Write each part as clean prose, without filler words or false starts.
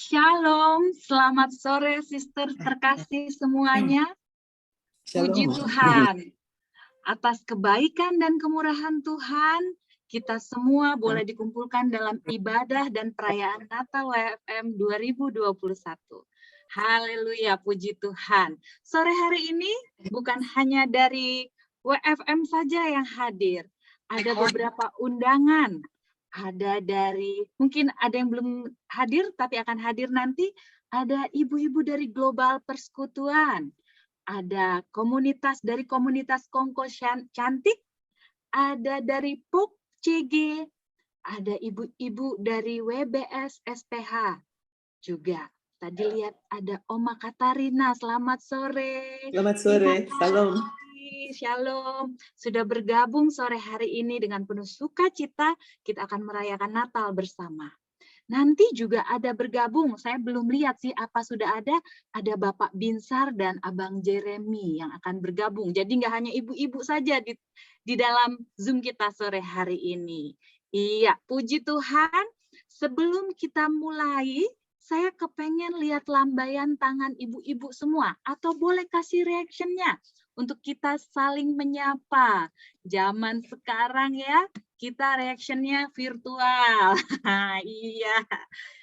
Shalom, selamat sore sister terkasih semuanya. Puji Shalom. Tuhan, atas kebaikan dan kemurahan Tuhan, kita semua boleh dikumpulkan dalam ibadah dan perayaan Natal WFM 2021. Haleluya, puji Tuhan. Sore hari ini bukan hanya dari WFM saja yang hadir, ada beberapa undangan. Ada dari, mungkin ada yang belum hadir, tapi akan hadir nanti. Ada ibu-ibu dari Global Persekutuan. Ada dari komunitas Kongko Cantik. Ada dari PUK CG. Ada ibu-ibu dari WBS SPH. Juga, tadi lihat ada Oma Katarina. Selamat sore. Selamat sore, salam. Shalom, sudah bergabung sore hari ini dengan penuh sukacita, kita akan merayakan Natal bersama. Nanti juga ada bergabung, saya belum lihat sih apa sudah ada Bapak Binsar dan Abang Jeremy yang akan bergabung. Jadi nggak hanya ibu-ibu saja di dalam Zoom kita sore hari ini. Iya, puji Tuhan. Sebelum kita mulai, saya kepengen lihat lambaian tangan ibu-ibu semua, atau boleh kasih reaction-nya untuk kita saling menyapa. Zaman sekarang ya, kita reaction-nya virtual. Iya.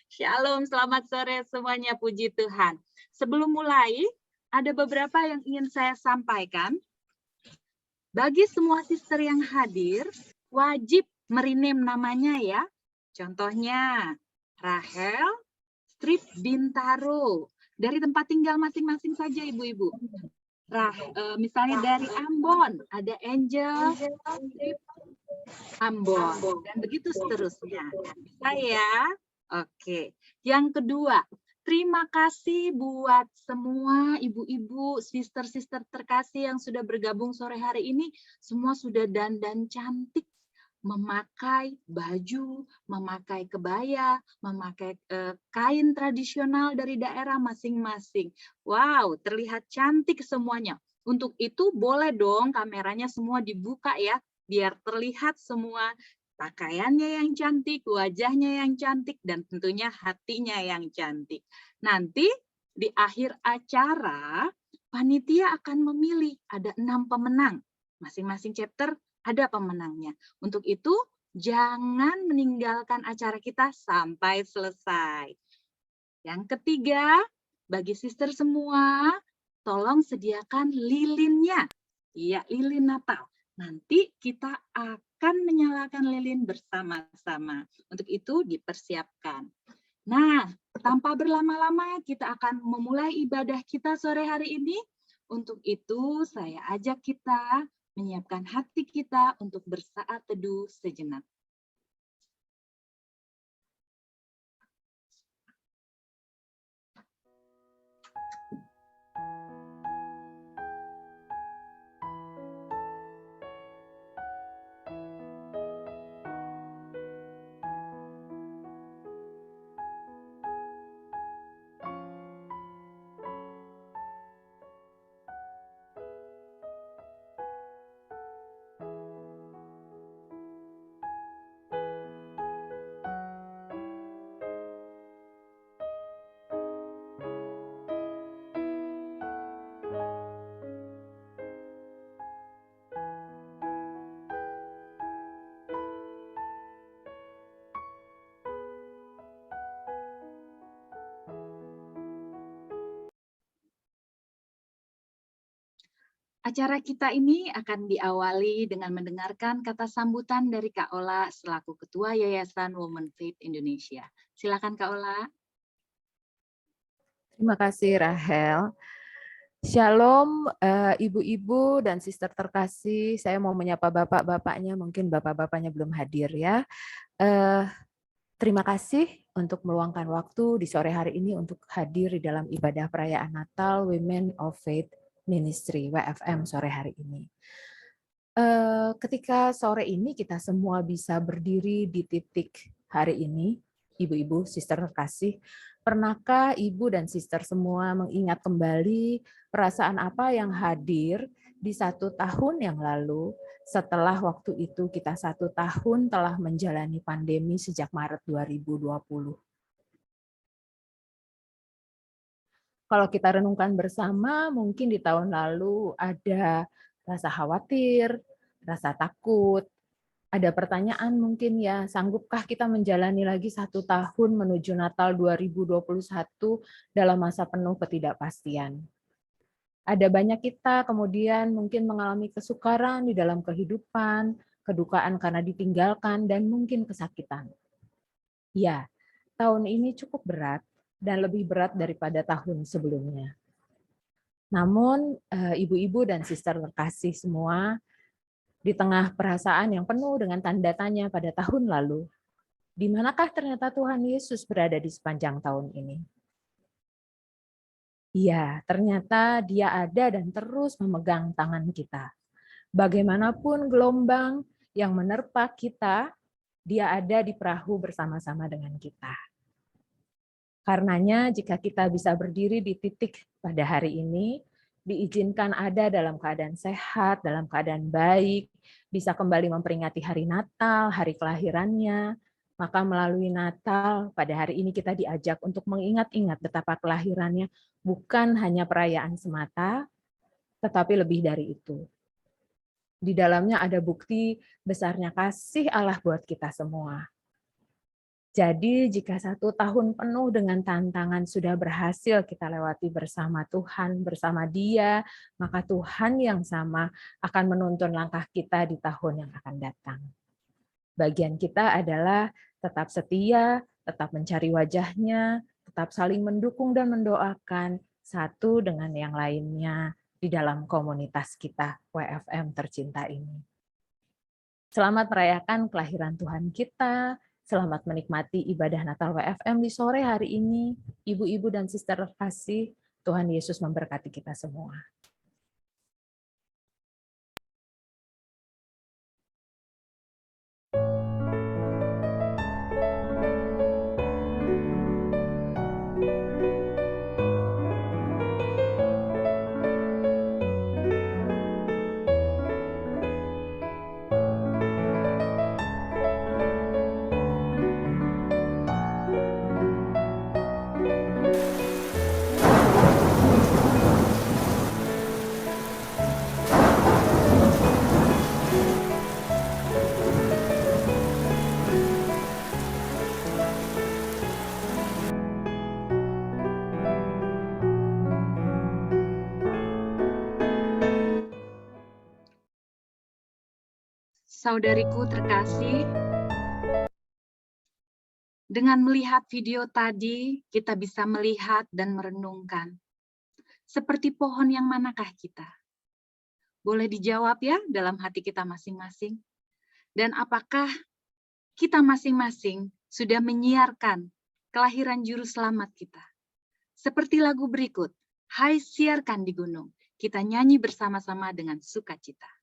Shalom, selamat sore semuanya, puji Tuhan. Sebelum mulai, ada beberapa yang ingin saya sampaikan. Bagi semua sister yang hadir, wajib merename namanya ya. Contohnya, Rahel Strip Bintaro. Dari tempat tinggal masing-masing saja ibu-ibu. Misalnya dari Ambon, ada Angel Strip Ambon, dan begitu seterusnya. Bisa ya? Oke. Yang kedua, terima kasih buat semua ibu-ibu, sister-sister terkasih yang sudah bergabung sore hari ini. Semua sudah dandan cantik, memakai baju, memakai kebaya, memakai kain tradisional dari daerah masing-masing. Wow, terlihat cantik semuanya. Untuk itu boleh dong kameranya semua dibuka ya, biar terlihat semua pakaiannya yang cantik, wajahnya yang cantik, dan tentunya hatinya yang cantik. Nanti di akhir acara, panitia akan memilih, ada 6 pemenang. Masing-masing chapter ada pemenangnya. Untuk itu, jangan meninggalkan acara kita sampai selesai. Yang ketiga, bagi sister semua, tolong sediakan lilinnya. Iya, lilin Natal. Nanti kita akan menyalakan lilin bersama-sama. Untuk itu dipersiapkan. Nah, tanpa berlama-lama kita akan memulai ibadah kita sore hari ini. Untuk itu saya ajak kita menyiapkan hati kita untuk bersaat teduh sejenak. Acara kita ini akan diawali dengan mendengarkan kata sambutan dari Kak Ola selaku Ketua Yayasan Women Faith Indonesia. Silakan Kak Ola. Terima kasih Rahel. Shalom ibu-ibu dan sister terkasih. Saya mau menyapa bapak-bapaknya, mungkin bapak-bapaknya belum hadir ya. Terima kasih untuk meluangkan waktu di sore hari ini untuk hadir di dalam ibadah perayaan Natal Women of Faith Ministry WFM sore hari ini. Ketika sore ini kita semua bisa berdiri di titik hari ini, ibu-ibu, sister terkasih, pernahkah ibu dan sister semua mengingat kembali perasaan apa yang hadir di 1 tahun yang lalu setelah waktu itu kita 1 tahun telah menjalani pandemi sejak Maret 2020? Kalau kita renungkan bersama, mungkin di tahun lalu ada rasa khawatir, rasa takut, ada pertanyaan mungkin ya, sanggupkah kita menjalani lagi 1 tahun menuju Natal 2021 dalam masa penuh ketidakpastian. Ada banyak kita kemudian mungkin mengalami kesukaran di dalam kehidupan, kedukaan karena ditinggalkan, dan mungkin kesakitan. Ya, tahun ini cukup berat dan lebih berat daripada tahun sebelumnya. Namun, ibu-ibu dan sister terkasih semua, di tengah perasaan yang penuh dengan tanda tanya pada tahun lalu, di manakah ternyata Tuhan Yesus berada di sepanjang tahun ini? Iya, ternyata Dia ada dan terus memegang tangan kita. Bagaimanapun gelombang yang menerpa kita, Dia ada di perahu bersama-sama dengan kita. Karenanya, jika kita bisa berdiri di titik pada hari ini, diizinkan ada dalam keadaan sehat, dalam keadaan baik, bisa kembali memperingati hari Natal, hari kelahirannya, maka melalui Natal pada hari ini kita diajak untuk mengingat-ingat betapa kelahirannya bukan hanya perayaan semata, tetapi lebih dari itu. Di dalamnya ada bukti besarnya kasih Allah buat kita semua. Jadi jika 1 tahun penuh dengan tantangan sudah berhasil kita lewati bersama Tuhan, bersama Dia, maka Tuhan yang sama akan menuntun langkah kita di tahun yang akan datang. Bagian kita adalah tetap setia, tetap mencari wajahnya, tetap saling mendukung dan mendoakan satu dengan yang lainnya di dalam komunitas kita, WFM tercinta ini. Selamat merayakan kelahiran Tuhan kita. Selamat menikmati ibadah Natal WFM di sore hari ini. Ibu-ibu dan sister terkasih, Tuhan Yesus memberkati kita semua. Saudariku terkasih, dengan melihat video tadi, kita bisa melihat dan merenungkan. Seperti pohon yang manakah kita? Boleh dijawab ya dalam hati kita masing-masing. Dan apakah kita masing-masing sudah menyiarkan kelahiran juru selamat kita? Seperti lagu berikut, Hai siarkan di gunung, kita nyanyi bersama-sama dengan sukacita.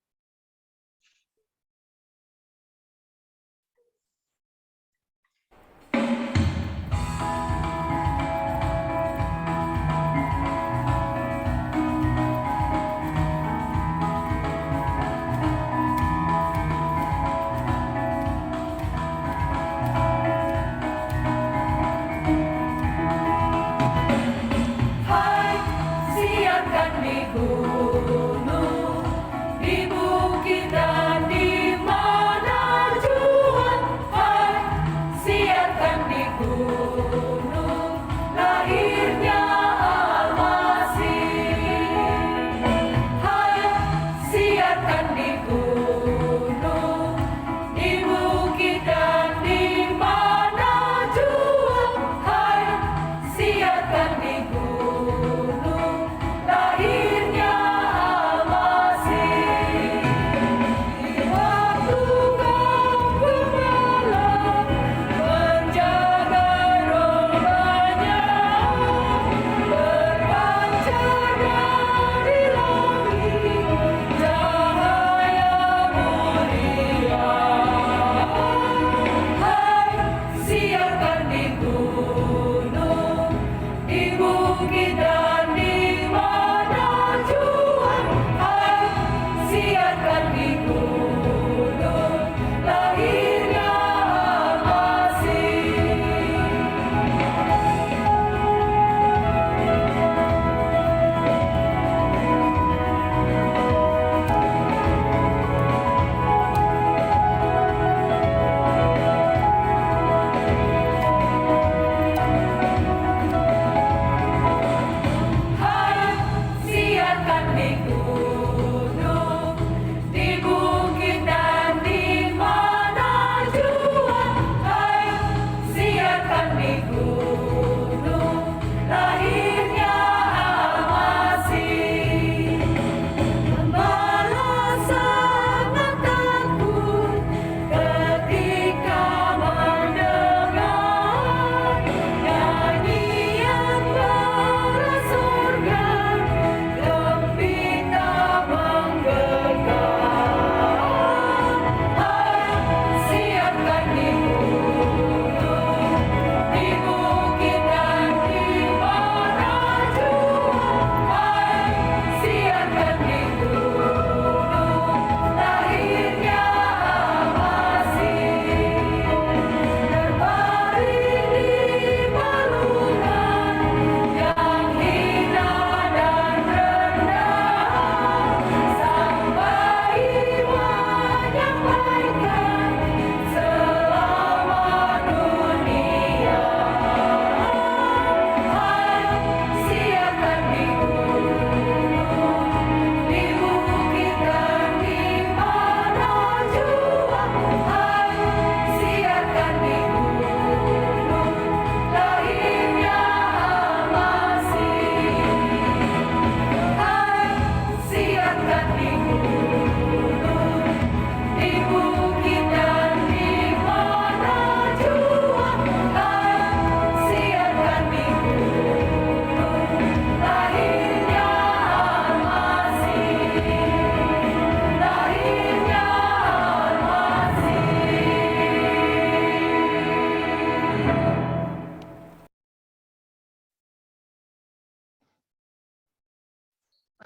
Menjaga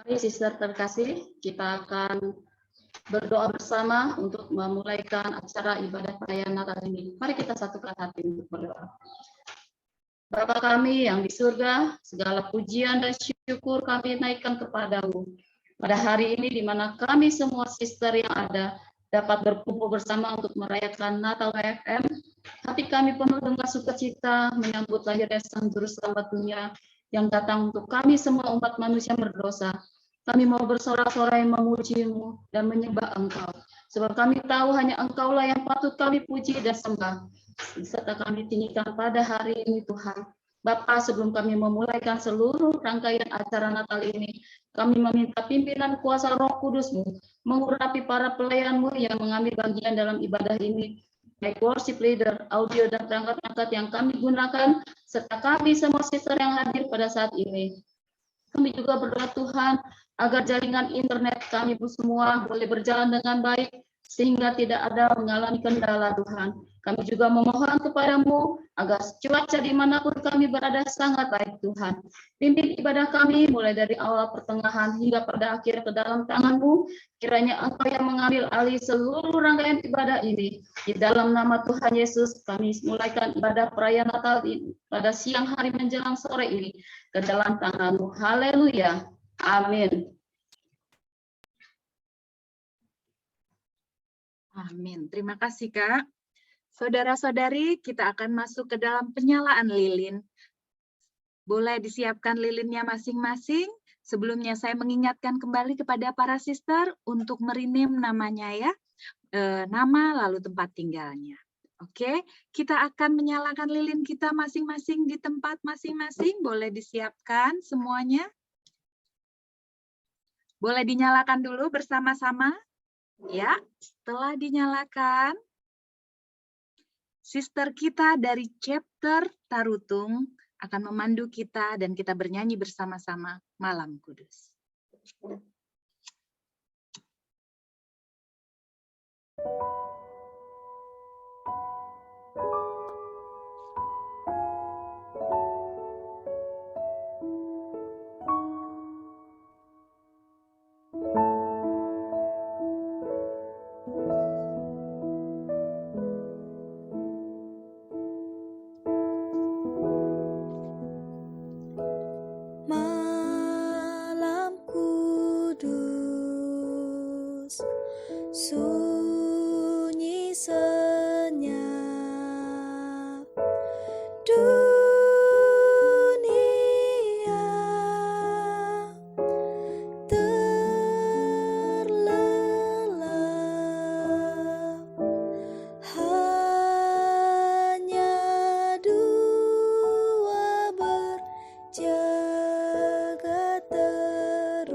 Mari sister terkasih, kita akan berdoa bersama untuk memulaikan acara ibadah perayaan Natal ini. Mari kita satukan hati untuk berdoa. Bapa kami yang di surga, segala pujian dan syukur kami naikkan kepadamu. Pada hari ini di mana kami semua sister yang ada dapat berkumpul bersama untuk merayakan Natal WFM, hati kami penuh dengan sukacita menyambut lahirnya Sang Juru Selamat dunia yang datang untuk kami semua umat manusia berdosa. Kami mau bersorak-sorai memuji-Mu dan menyembah Engkau. Sebab kami tahu hanya Engkaulah yang patut kami puji dan sembah. Serta kami tinggikan pada hari ini Tuhan. Bapa, sebelum kami memulaikan seluruh rangkaian acara Natal ini, kami meminta pimpinan kuasa Roh Kudus-Mu mengurapi para pelayan-Mu yang mengambil bagian dalam ibadah ini, baik worship leader, audio, dan perangkat-perangkat yang kami gunakan, serta kami semua sister yang hadir pada saat ini. Kami juga berdoa Tuhan, agar jaringan internet kami semua boleh berjalan dengan baik, sehingga tidak ada mengalami kendala Tuhan. Kami juga memohon kepadamu, agar cuaca dimanapun kami berada sangat baik Tuhan. Pimpin ibadah kami mulai dari awal pertengahan hingga pada akhir ke dalam tangan-Mu. Kiranya Engkau yang mengambil alih seluruh rangkaian ibadah ini. Di dalam nama Tuhan Yesus, kami mulaikan ibadah perayaan Natal pada siang hari menjelang sore ini ke dalam tangan-Mu. Haleluya. Amin. Amin. Terima kasih, Kak. Saudara-saudari, kita akan masuk ke dalam penyalaan lilin. Boleh disiapkan lilinnya masing-masing. Sebelumnya saya mengingatkan kembali kepada para sister untuk merename namanya ya. Nama lalu tempat tinggalnya. Oke, kita akan menyalakan lilin kita masing-masing di tempat masing-masing. Boleh disiapkan semuanya. Boleh dinyalakan dulu bersama-sama. Ya, setelah dinyalakan, sister kita dari chapter Tarutung akan memandu kita dan kita bernyanyi bersama-sama Malam Kudus. Malam kudus, sunyi senyap, dunia terlelap, hanya dua berjaga terus.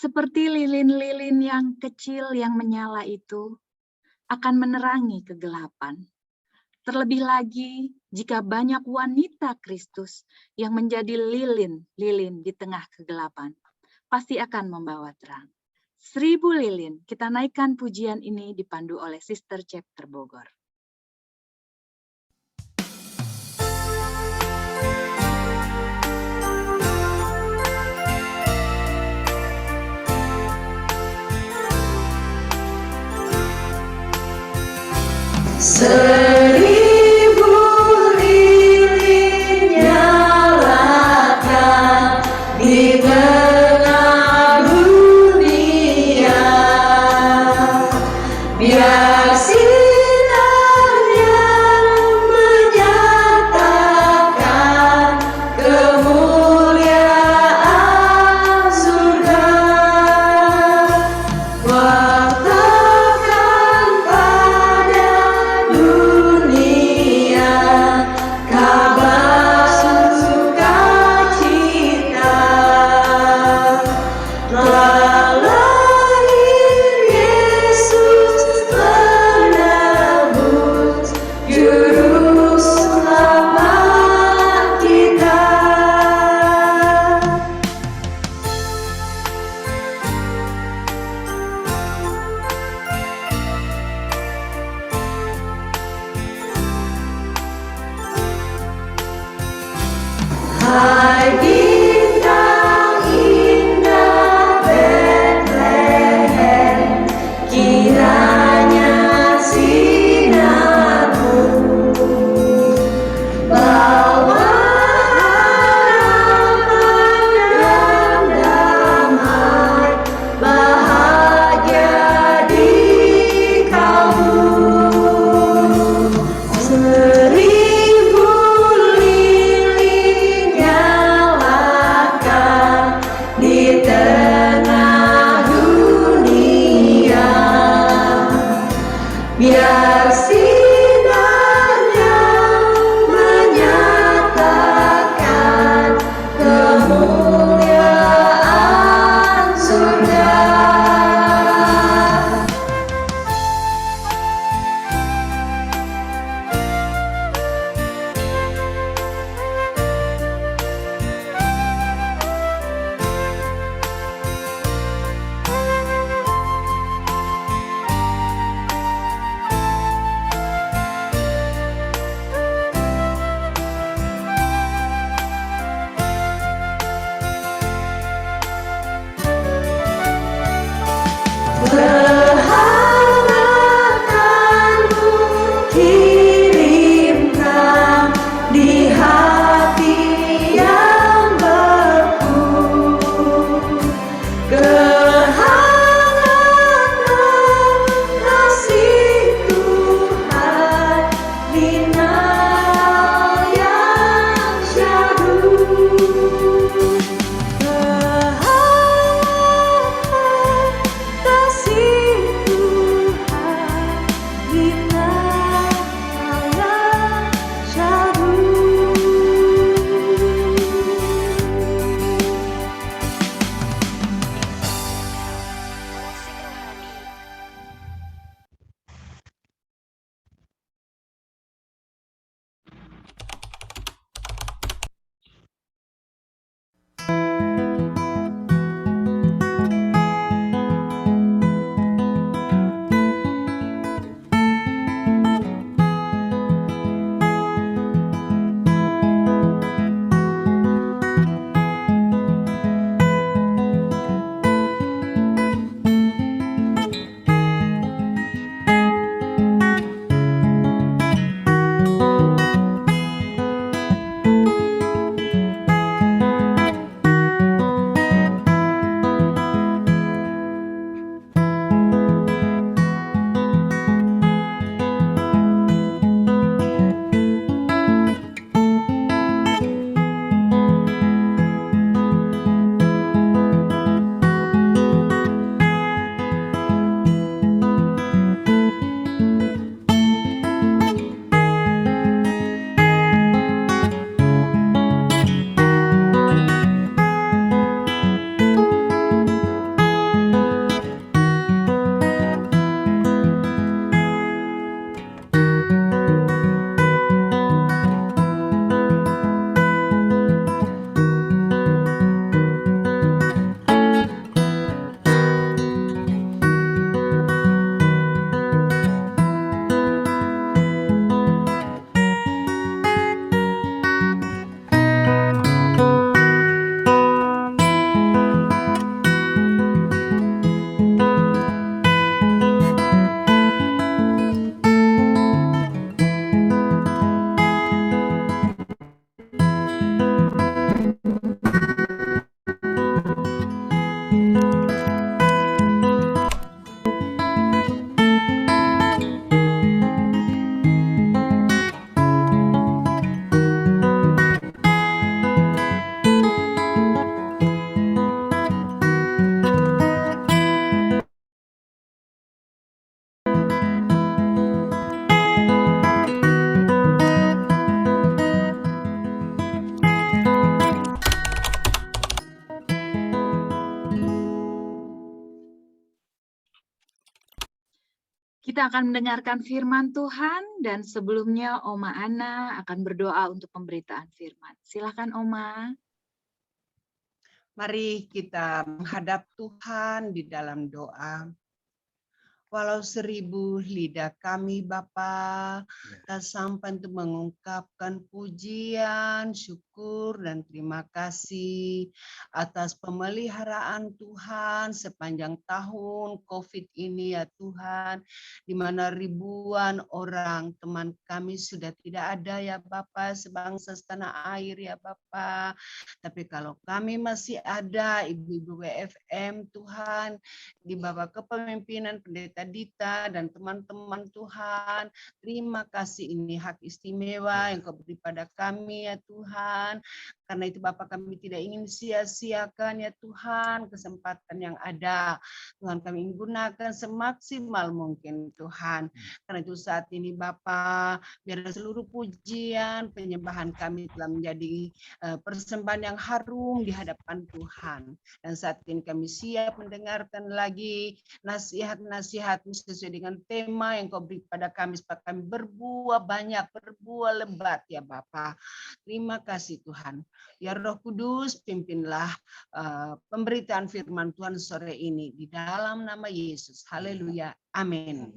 seperti lilin-lilin yang kecil yang menyala itu akan menerangi kegelapan. Terlebih lagi jika banyak wanita Kristus yang menjadi lilin-lilin di tengah kegelapan, pasti akan membawa terang. 1000 lilin, kita naikkan pujian ini dipandu oleh Sister Chapter Bogor. Seribu lilin nyalakan di tengah dunia, biar sinarnya menyatakan kemuliaan surga. Wartakan pada dunia kabar sukacita, telah lahir Yesus penebus juru selamat kita. Hai bintang indah Bethlehem, kiranya sinarmu bawa harapan dan damai bahagia di kalbu. 1000 lilin nyalakan Kita akan mendengarkan firman Tuhan dan sebelumnya Oma Ana akan berdoa untuk pemberitaan firman. Silakan Oma. Mari kita menghadap Tuhan di dalam doa. Walau 1000 lidah kami Bapa, tak sampai untuk mengungkapkan pujian, syukur, dan terima kasih atas pemeliharaan Tuhan sepanjang tahun COVID ini ya Tuhan, di mana ribuan orang teman kami sudah tidak ada ya Bapa, sebangsa setanah air ya Bapa. Tapi kalau kami masih ada, ibu-ibu WFM Tuhan, di bawah kepemimpinan Pendeta Dita dan teman-teman Tuhan, terima kasih, ini hak istimewa yang Kau beri pada kami ya Tuhan. Karena itu Bapak, kami tidak ingin sia-siakan ya Tuhan kesempatan yang ada. Tuhan, kami ingin gunakan semaksimal mungkin Tuhan. Karena itu saat ini Bapak, biar seluruh pujian, penyembahan kami telah menjadi persembahan yang harum di hadapan Tuhan. Dan saat ini kami siap mendengarkan lagi nasihat-nasihat sesuai dengan tema yang Kau beri pada kami, supaya kami berbuah banyak, berbuah lebat ya Bapa. Terima kasih Tuhan. Ya Roh Kudus, pimpinlah pemberitaan firman Tuhan sore ini di dalam nama Yesus. Haleluya. Amin.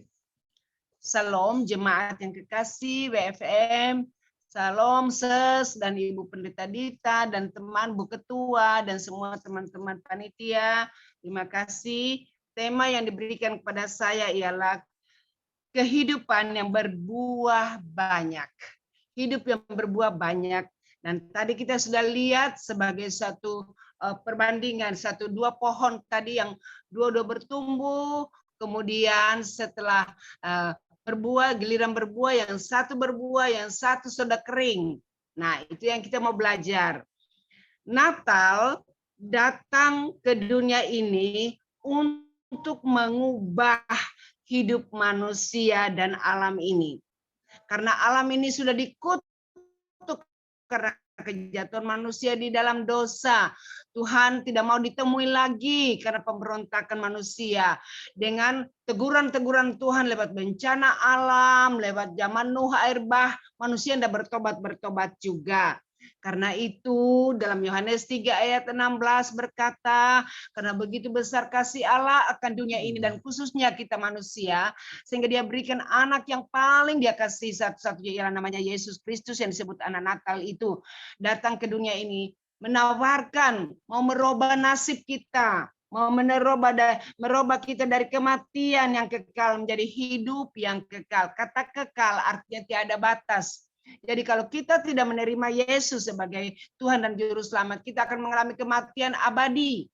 Salam jemaat yang kekasih WFM. Salam Ses dan Ibu Pendeta Dita dan teman Bu Ketua dan semua teman-teman panitia. Terima kasih. Tema yang diberikan kepada saya ialah kehidupan yang berbuah banyak. Hidup yang berbuah banyak. Dan tadi kita sudah lihat sebagai satu perbandingan, dua pohon tadi yang dua-dua bertumbuh, kemudian setelah berbuah, giliran berbuah, yang satu berbuah, yang satu sudah kering. Nah, itu yang kita mau belajar. Natal datang ke dunia ini untuk mengubah hidup manusia dan alam ini. Karena alam ini sudah dikutuk karena kejatuhan manusia di dalam dosa. Tuhan tidak mau ditemui lagi karena pemberontakan manusia. Dengan teguran-teguran Tuhan lewat bencana alam, lewat zaman Nuh, air bah, manusia tidak bertobat juga. Karena itu dalam Yohanes 3 ayat 16 berkata, karena begitu besar kasih Allah akan dunia ini dan khususnya kita manusia, sehingga dia berikan anak yang paling dia kasih satu-satunya, ialah namanya Yesus Kristus yang disebut anak Natal itu, datang ke dunia ini menawarkan, mau merubah nasib kita, mau merubah kita dari kematian yang kekal menjadi hidup yang kekal. Kata kekal artinya tiada batas. Jadi kalau kita tidak menerima Yesus sebagai Tuhan dan Juru Selamat, kita akan mengalami kematian abadi.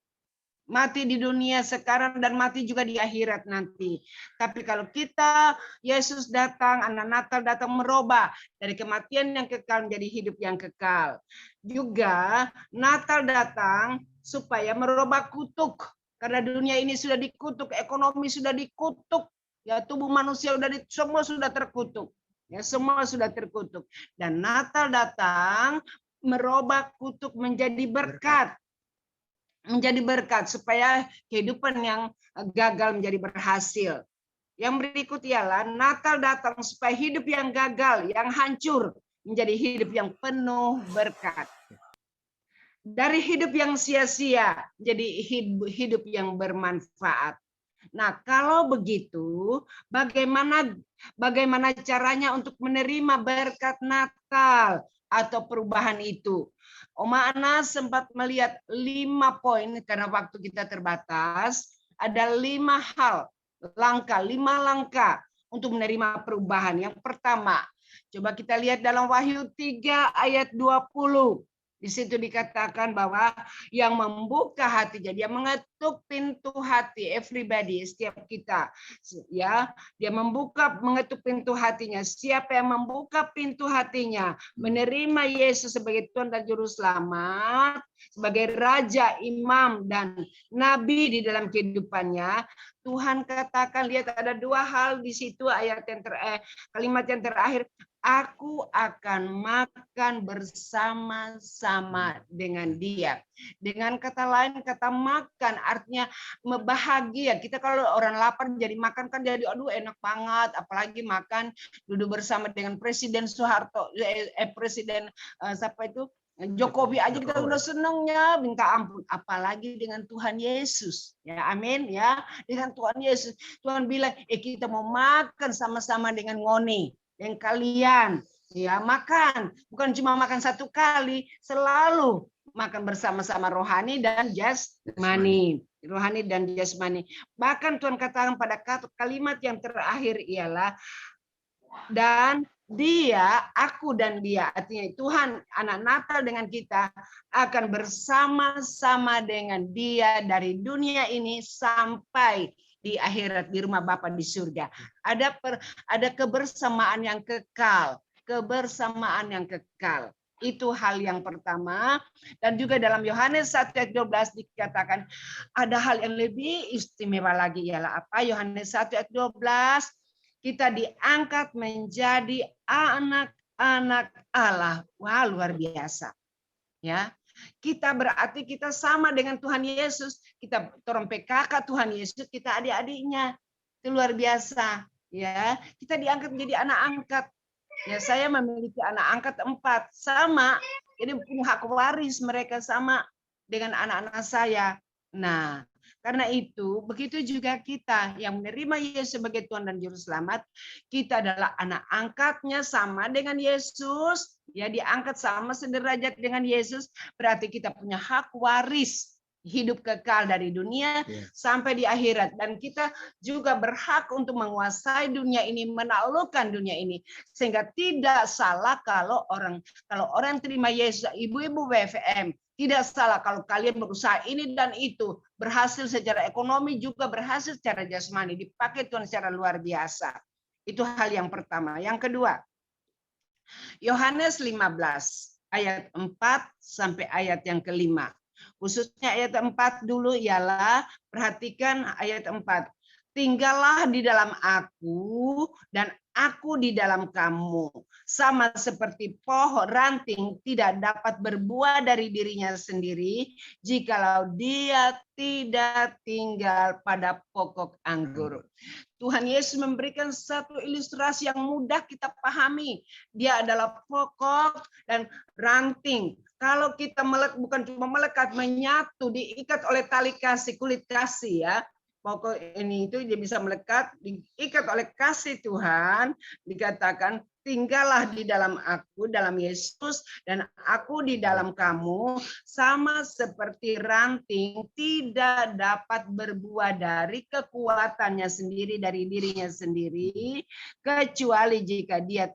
Mati di dunia sekarang dan mati juga di akhirat nanti. Tapi kalau kita, Yesus datang, anak Natal datang merubah dari kematian yang kekal menjadi hidup yang kekal. Juga Natal datang supaya merubah kutuk. Karena dunia ini sudah dikutuk, ekonomi sudah dikutuk, ya tubuh manusia semua sudah terkutuk. Ya, semua sudah terkutuk. Dan Natal datang merubah kutuk menjadi berkat. Menjadi berkat supaya kehidupan yang gagal menjadi berhasil. Yang berikut ialah Natal datang supaya hidup yang gagal, yang hancur menjadi hidup yang penuh berkat. Dari hidup yang sia-sia jadi hidup yang bermanfaat. Nah, kalau begitu, bagaimana caranya untuk menerima berkat Natal atau perubahan itu? Oma Ana sempat melihat 5 poin karena waktu kita terbatas. Ada 5 langkah untuk menerima perubahan. Yang pertama, coba kita lihat dalam Wahyu 3 ayat 20. Di situ dikatakan bahwa yang membuka hati, jadi yang mengetuk pintu hati, everybody, setiap kita, ya, dia mengetuk pintu hatinya. Siapa yang membuka pintu hatinya, menerima Yesus sebagai Tuhan dan Juru Selamat, sebagai Raja, Imam, dan Nabi di dalam kehidupannya, Tuhan katakan, lihat ada 2 hal di situ, kalimat yang terakhir, aku akan makan bersama-sama dengan dia. Dengan kata lain, kata makan artinya bahagia. Kita kalau orang lapar jadi makan kan jadi aduh enak banget, apalagi makan duduk bersama dengan Presiden Soeharto, Presiden siapa itu? Jokowi aja kita udah senengnya minta ampun, apalagi dengan Tuhan Yesus. Ya, amin ya. Dengan Tuhan Yesus, Tuhan bilang, kita mau makan sama-sama dengan ngoni, yang kalian ya makan, bukan cuma makan satu kali, selalu makan bersama-sama rohani dan jasmani. Rohani dan jasmani. Bahkan Tuhan katakan pada kalimat yang terakhir ialah dan dia, aku dan dia, artinya Tuhan anak Natal dengan kita akan bersama-sama dengan dia dari dunia ini sampai di akhirat di rumah Bapa di surga. Ada kebersamaan yang kekal, kebersamaan yang kekal. Itu hal yang pertama. Dan juga dalam Yohanes 1 ayat 12 dikatakan ada hal yang lebih istimewa lagi, ialah apa? Yohanes 1 ayat 12, kita diangkat menjadi anak-anak Allah. Wah, luar biasa. Ya. Kita berarti kita sama dengan Tuhan Yesus. Kita torong PKK Tuhan Yesus, kita adik-adiknya. Itu luar biasa. Ya, kita diangkat menjadi anak angkat. Ya, saya memiliki anak angkat 4 sama. Jadi punya hak waris mereka sama dengan anak-anak saya. Nah, karena itu, begitu juga kita yang menerima Yesus sebagai Tuhan dan Juru Selamat, kita adalah anak angkatnya sama dengan Yesus, ya diangkat sama sederajat dengan Yesus, berarti kita punya hak waris hidup kekal dari dunia sampai di akhirat, dan kita juga berhak untuk menguasai dunia ini, menaklukkan dunia ini, sehingga tidak salah kalau orang terima Yesus, ibu-ibu WFM, tidak salah kalau kalian berusaha ini dan itu, berhasil secara ekonomi juga berhasil secara jasmani, dipakai Tuhan secara luar biasa. Itu hal yang pertama. Yang kedua, Yohanes 15 ayat 4 sampai ayat yang kelima. Khususnya ayat 4 dulu ialah, perhatikan ayat 4. Tinggallah di dalam aku dan aku di dalam kamu. Sama seperti pohon ranting tidak dapat berbuah dari dirinya sendiri jikalau dia tidak tinggal pada pokok anggur. Tuhan Yesus memberikan satu ilustrasi yang mudah kita pahami. Dia adalah pokok dan ranting. Kalau kita bukan cuma melekat, menyatu, diikat oleh tali kasih, kulit kasih ya. Pokok ini itu dia bisa melekat, diikat oleh kasih Tuhan, dikatakan tinggallah di dalam aku, dalam Yesus, dan aku di dalam kamu, sama seperti ranting tidak dapat berbuah dari kekuatannya sendiri, dari dirinya sendiri, kecuali jika dia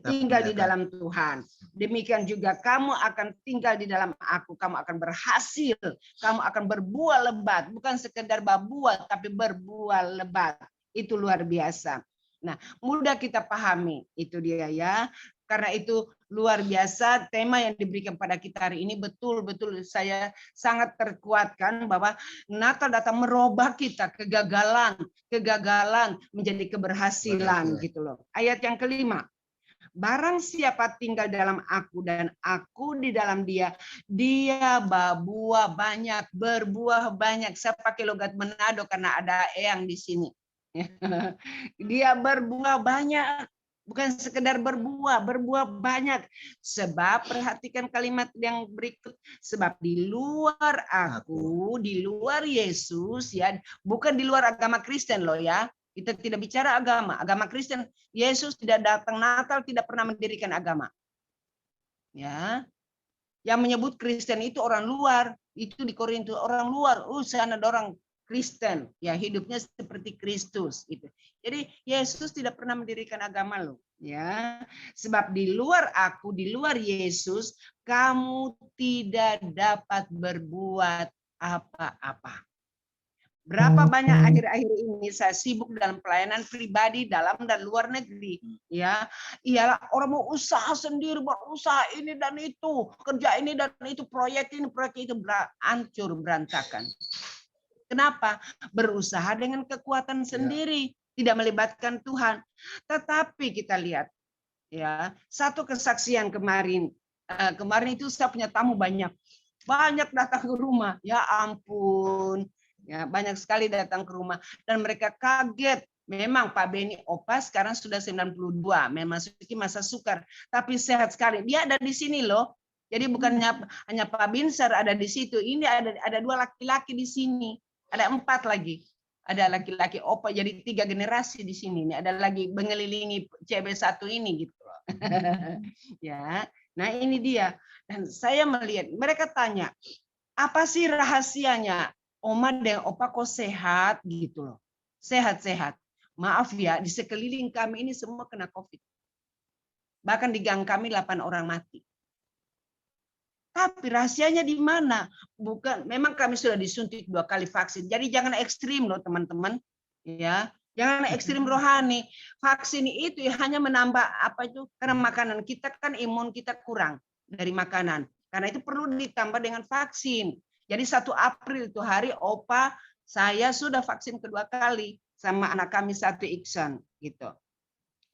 tinggal di dalam Tuhan. Demikian juga kamu akan tinggal di dalam aku, kamu akan berhasil, kamu akan berbuah lebat, bukan sekedar berbuah tapi berbuah lebat. Itu luar biasa. Nah, mudah kita pahami, itu dia ya. Karena itu luar biasa tema yang diberikan pada kita hari ini, betul-betul saya sangat terkuatkan bahwa Natal datang merubah kita, kegagalan menjadi keberhasilan gitu loh. Ayat yang kelima. Barang siapa tinggal dalam aku dan aku di dalam dia, dia berbuah banyak. Saya pakai logat Manado karena ada eyang di sini. Dia berbuah banyak, bukan sekedar berbuah banyak. Sebab perhatikan kalimat yang berikut, sebab di luar aku, di luar Yesus ya, bukan di luar agama Kristen loh ya. Kita tidak bicara agama Kristen. Yesus tidak datang Natal, tidak pernah mendirikan agama. Ya, yang menyebut Kristen itu orang luar. Itu di Korintus orang luar. Sana ada orang Kristen, ya hidupnya seperti Kristus. Itu. Jadi Yesus tidak pernah mendirikan agama loh. Ya, sebab di luar aku, di luar Yesus, kamu tidak dapat berbuat apa-apa. Berapa banyak akhir-akhir ini saya sibuk dalam pelayanan pribadi dalam dan luar negeri, ya. Ialah orang mau usaha sendiri, berusaha ini dan itu, kerja ini dan itu, proyek ini, proyek itu, hancur berantakan. Kenapa? Berusaha dengan kekuatan sendiri, tidak melibatkan Tuhan. Tetapi kita lihat, Ya, satu kesaksian kemarin. Kemarin itu saya punya tamu banyak datang ke rumah. Ya ampun, ya banyak sekali datang ke rumah dan mereka kaget. Memang Pak Beni Opa sekarang sudah 92, memasuki masa sukar, tapi sehat sekali. Dia ada di sini loh. Jadi bukannya hanya Pak Binsar ada di situ. Ini ada 2 laki-laki di sini. Ada 4 lagi. Ada laki-laki Opa, jadi 3 generasi di sini. Ini ada lagi mengelilingi CB1 ini gitu loh. Ya, nah ini dia. Dan saya melihat mereka tanya, apa sih rahasianya Oma dan Opa kok sehat gitu loh. Sehat-sehat. Maaf ya, di sekeliling kami ini semua kena COVID. Bahkan di gang kami 8 orang mati. Tapi rahasianya di mana? Bukan, memang kami sudah disuntik 2 kali vaksin. Jadi jangan ekstrim loh teman-teman. Ya, jangan ekstrim rohani. Vaksin itu hanya menambah apa itu? Karena makanan kita kan imun kita kurang dari makanan. Karena itu perlu ditambah dengan vaksin. Jadi 1 April itu hari Opa saya sudah vaksin kedua kali sama anak kami 1 Iksan gitu.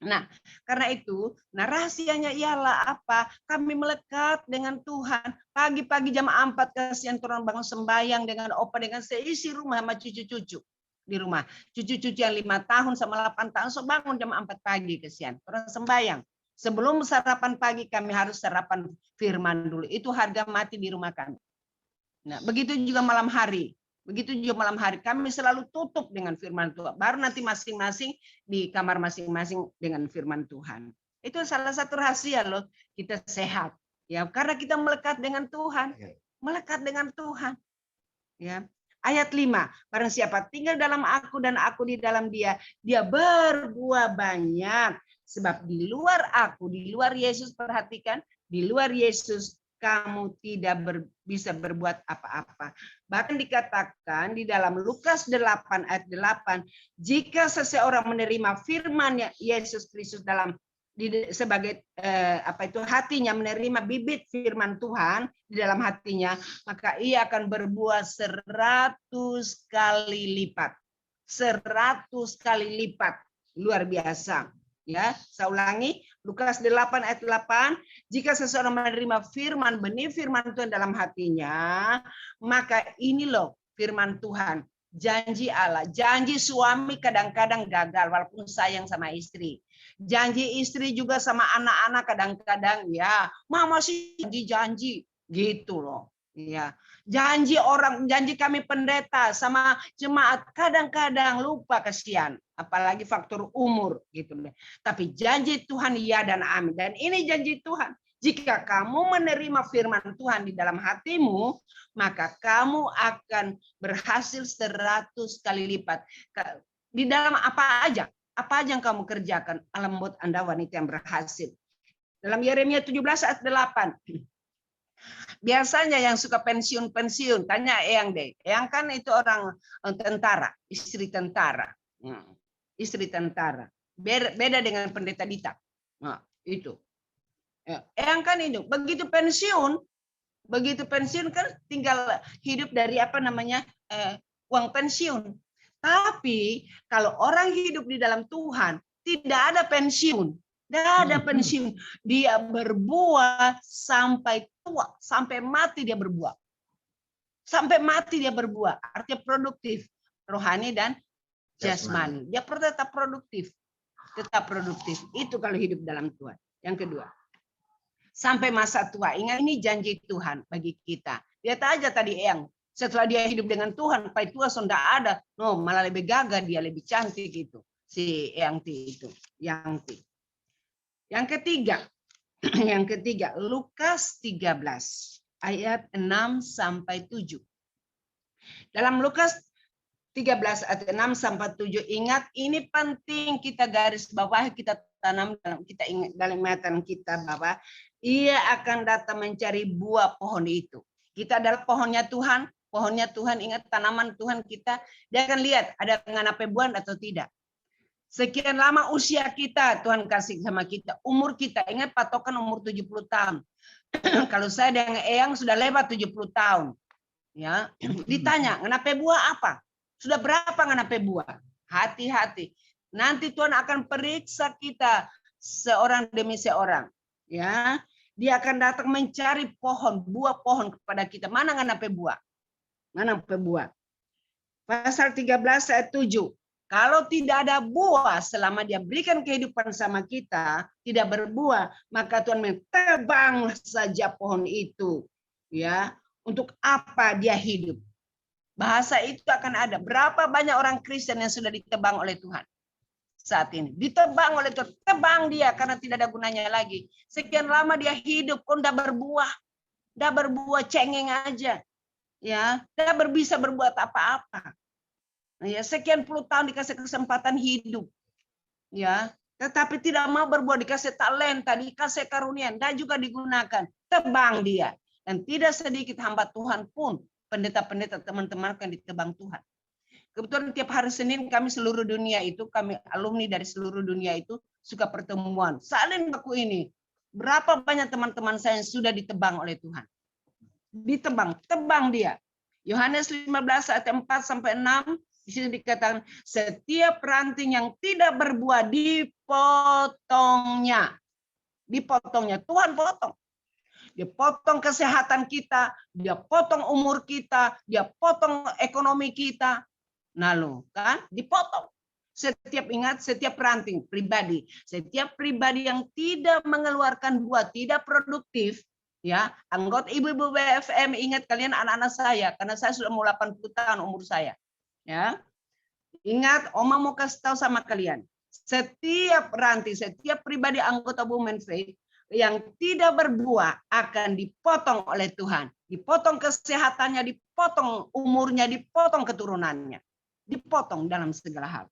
Nah, karena itu, rahasianya ialah apa? Kami melekat dengan Tuhan. Pagi-pagi jam 4 kasihan orang bangun sembahyang dengan Opa, dengan seisi rumah sama cucu-cucu di rumah. Cucu-cucu yang 5 tahun sama 8 tahun, so bangun jam 4 pagi kasihan. Orang sembahyang. Sebelum sarapan pagi kami harus sarapan firman dulu. Itu harga mati di rumah kami. Nah, begitu juga malam hari. Begitu juga malam hari kami selalu tutup dengan firman Tuhan. Baru nanti masing-masing di kamar masing-masing dengan firman Tuhan. Itu salah satu rahasia loh kita sehat. Ya, karena kita melekat dengan Tuhan. Melekat dengan Tuhan. Ya. Ayat 5, barang siapa tinggal dalam aku dan aku di dalam dia, dia berbuah banyak. Sebab di luar aku, di luar Yesus, perhatikan, di luar Yesus kamu tidak bisa berbuat apa-apa. Bahkan dikatakan di dalam Lukas 8 ayat 8, jika seseorang menerima firman Yesus Kristus dalam sebagai hatinya, menerima bibit firman Tuhan di dalam hatinya, maka ia akan berbuah 100 kali lipat. 100 kali lipat. Luar biasa. Ya, saya ulangi, Lukas 8 ayat 8, jika seseorang menerima firman, benih firman Tuhan dalam hatinya, maka ini loh firman Tuhan, janji Allah. Janji suami kadang-kadang gagal walaupun sayang sama istri. Janji istri juga sama anak-anak kadang-kadang ya, mama sih janji gitu loh. Ya, janji kami pendeta sama jemaat kadang-kadang lupa, kasihan, apalagi faktor umur gitu. Tapi janji Tuhan ya dan amin. Dan ini janji Tuhan. Jika kamu menerima firman Tuhan di dalam hatimu, maka kamu akan berhasil 100 kali lipat. Di dalam apa aja yang kamu kerjakan, Allah membuat Anda wanita yang berhasil. Dalam Yeremia 17 ayat 8. Biasanya yang suka pensiun, tanya Eyang deh. Eyang kan itu orang tentara, istri tentara. Istri tentara. Beda dengan pendeta Dita. Nah, itu. Eyang kan itu, begitu pensiun kan tinggal hidup dari uang pensiun. Tapi kalau orang hidup di dalam Tuhan, tidak ada pensiun. Tidak ada pensiun. Dia berbuah sampai tua, sampai mati dia berbuah. Sampai mati dia berbuah. Artinya produktif, rohani dan jasmani. Dia tetap produktif. Tetap produktif. Itu kalau hidup dalam Tuhan. Yang kedua, sampai masa tua. Ingat, ini janji Tuhan bagi kita. Lihat aja tadi Eyang. Setelah dia hidup dengan Tuhan, sampai tua sudah ada. No, malah lebih gagah dia, lebih cantik itu. Si Eyang itu. Yang ketiga, Lukas 13 ayat 6 sampai 7. Dalam Lukas 13 ayat 6 sampai 7, ingat ini penting kita garis bawahi, kita tanam kita ingat dalam ingatan kita bahwa ia akan datang mencari buah pohon itu. Kita adalah pohonnya Tuhan, ingat tanaman Tuhan kita, dia akan lihat ada nganape buah atau tidak. Sekian lama usia kita, Tuhan kasih sama kita. Umur kita, ingat patokan umur 70 tahun. Kalau saya dengan Eyang sudah lewat 70 tahun. Ya, ditanya, nganape buah apa? Sudah berapa nganape buah? Hati-hati. Nanti Tuhan akan periksa kita seorang demi seorang. Ya, dia akan datang mencari pohon, buah pohon kepada kita. Mana nggak sampai buah? Mana sampai buah? Pasal 13 ayat 7. Kalau tidak ada buah selama dia berikan kehidupan sama kita, tidak berbuah, maka Tuhan tebang saja pohon itu. Ya, untuk apa dia hidup? Bahasa itu akan ada. Berapa banyak orang Kristen yang sudah ditebang oleh Tuhan saat ini? Ditebang oleh Tuhan, tebang dia karena tidak ada gunanya lagi. Sekian lama dia hidup, kok tidak berbuah, cengeng aja, ya, tidak bisa berbuat apa-apa. Ya, sekian puluh tahun dikasih kesempatan hidup, ya, tetapi tidak mau berbuah, dikasih talenta, dikasih karunia, dan juga digunakan, tebang dia. Dan tidak sedikit hamba Tuhan pun, pendeta-pendeta teman-teman yang ditebang Tuhan. Kebetulan tiap hari Senin kami seluruh dunia itu, kami alumni dari seluruh dunia itu suka pertemuan. Salin baku ini, berapa banyak teman-teman saya yang sudah ditebang oleh Tuhan. Ditebang, tebang dia. Yohanes 15 ayat 4 sampai 6. Di sini dikatakan setiap ranting yang tidak berbuah dipotongnya. Dipotongnya, Tuhan potong. Dia potong kesehatan kita, dia potong umur kita, dia potong ekonomi kita. Lalu kan dipotong. Setiap ranting pribadi, setiap pribadi yang tidak mengeluarkan buah, tidak produktif, ya, anggota ibu-ibu BFM, ingat kalian anak-anak saya, karena saya sudah mau 80 tahun umur saya. Ya, ingat, Oma mau kasih tahu sama kalian, setiap ranting, setiap pribadi anggota Women Faith yang tidak berbuah akan dipotong oleh Tuhan, dipotong kesehatannya, dipotong umurnya, dipotong keturunannya, dipotong dalam segala hal,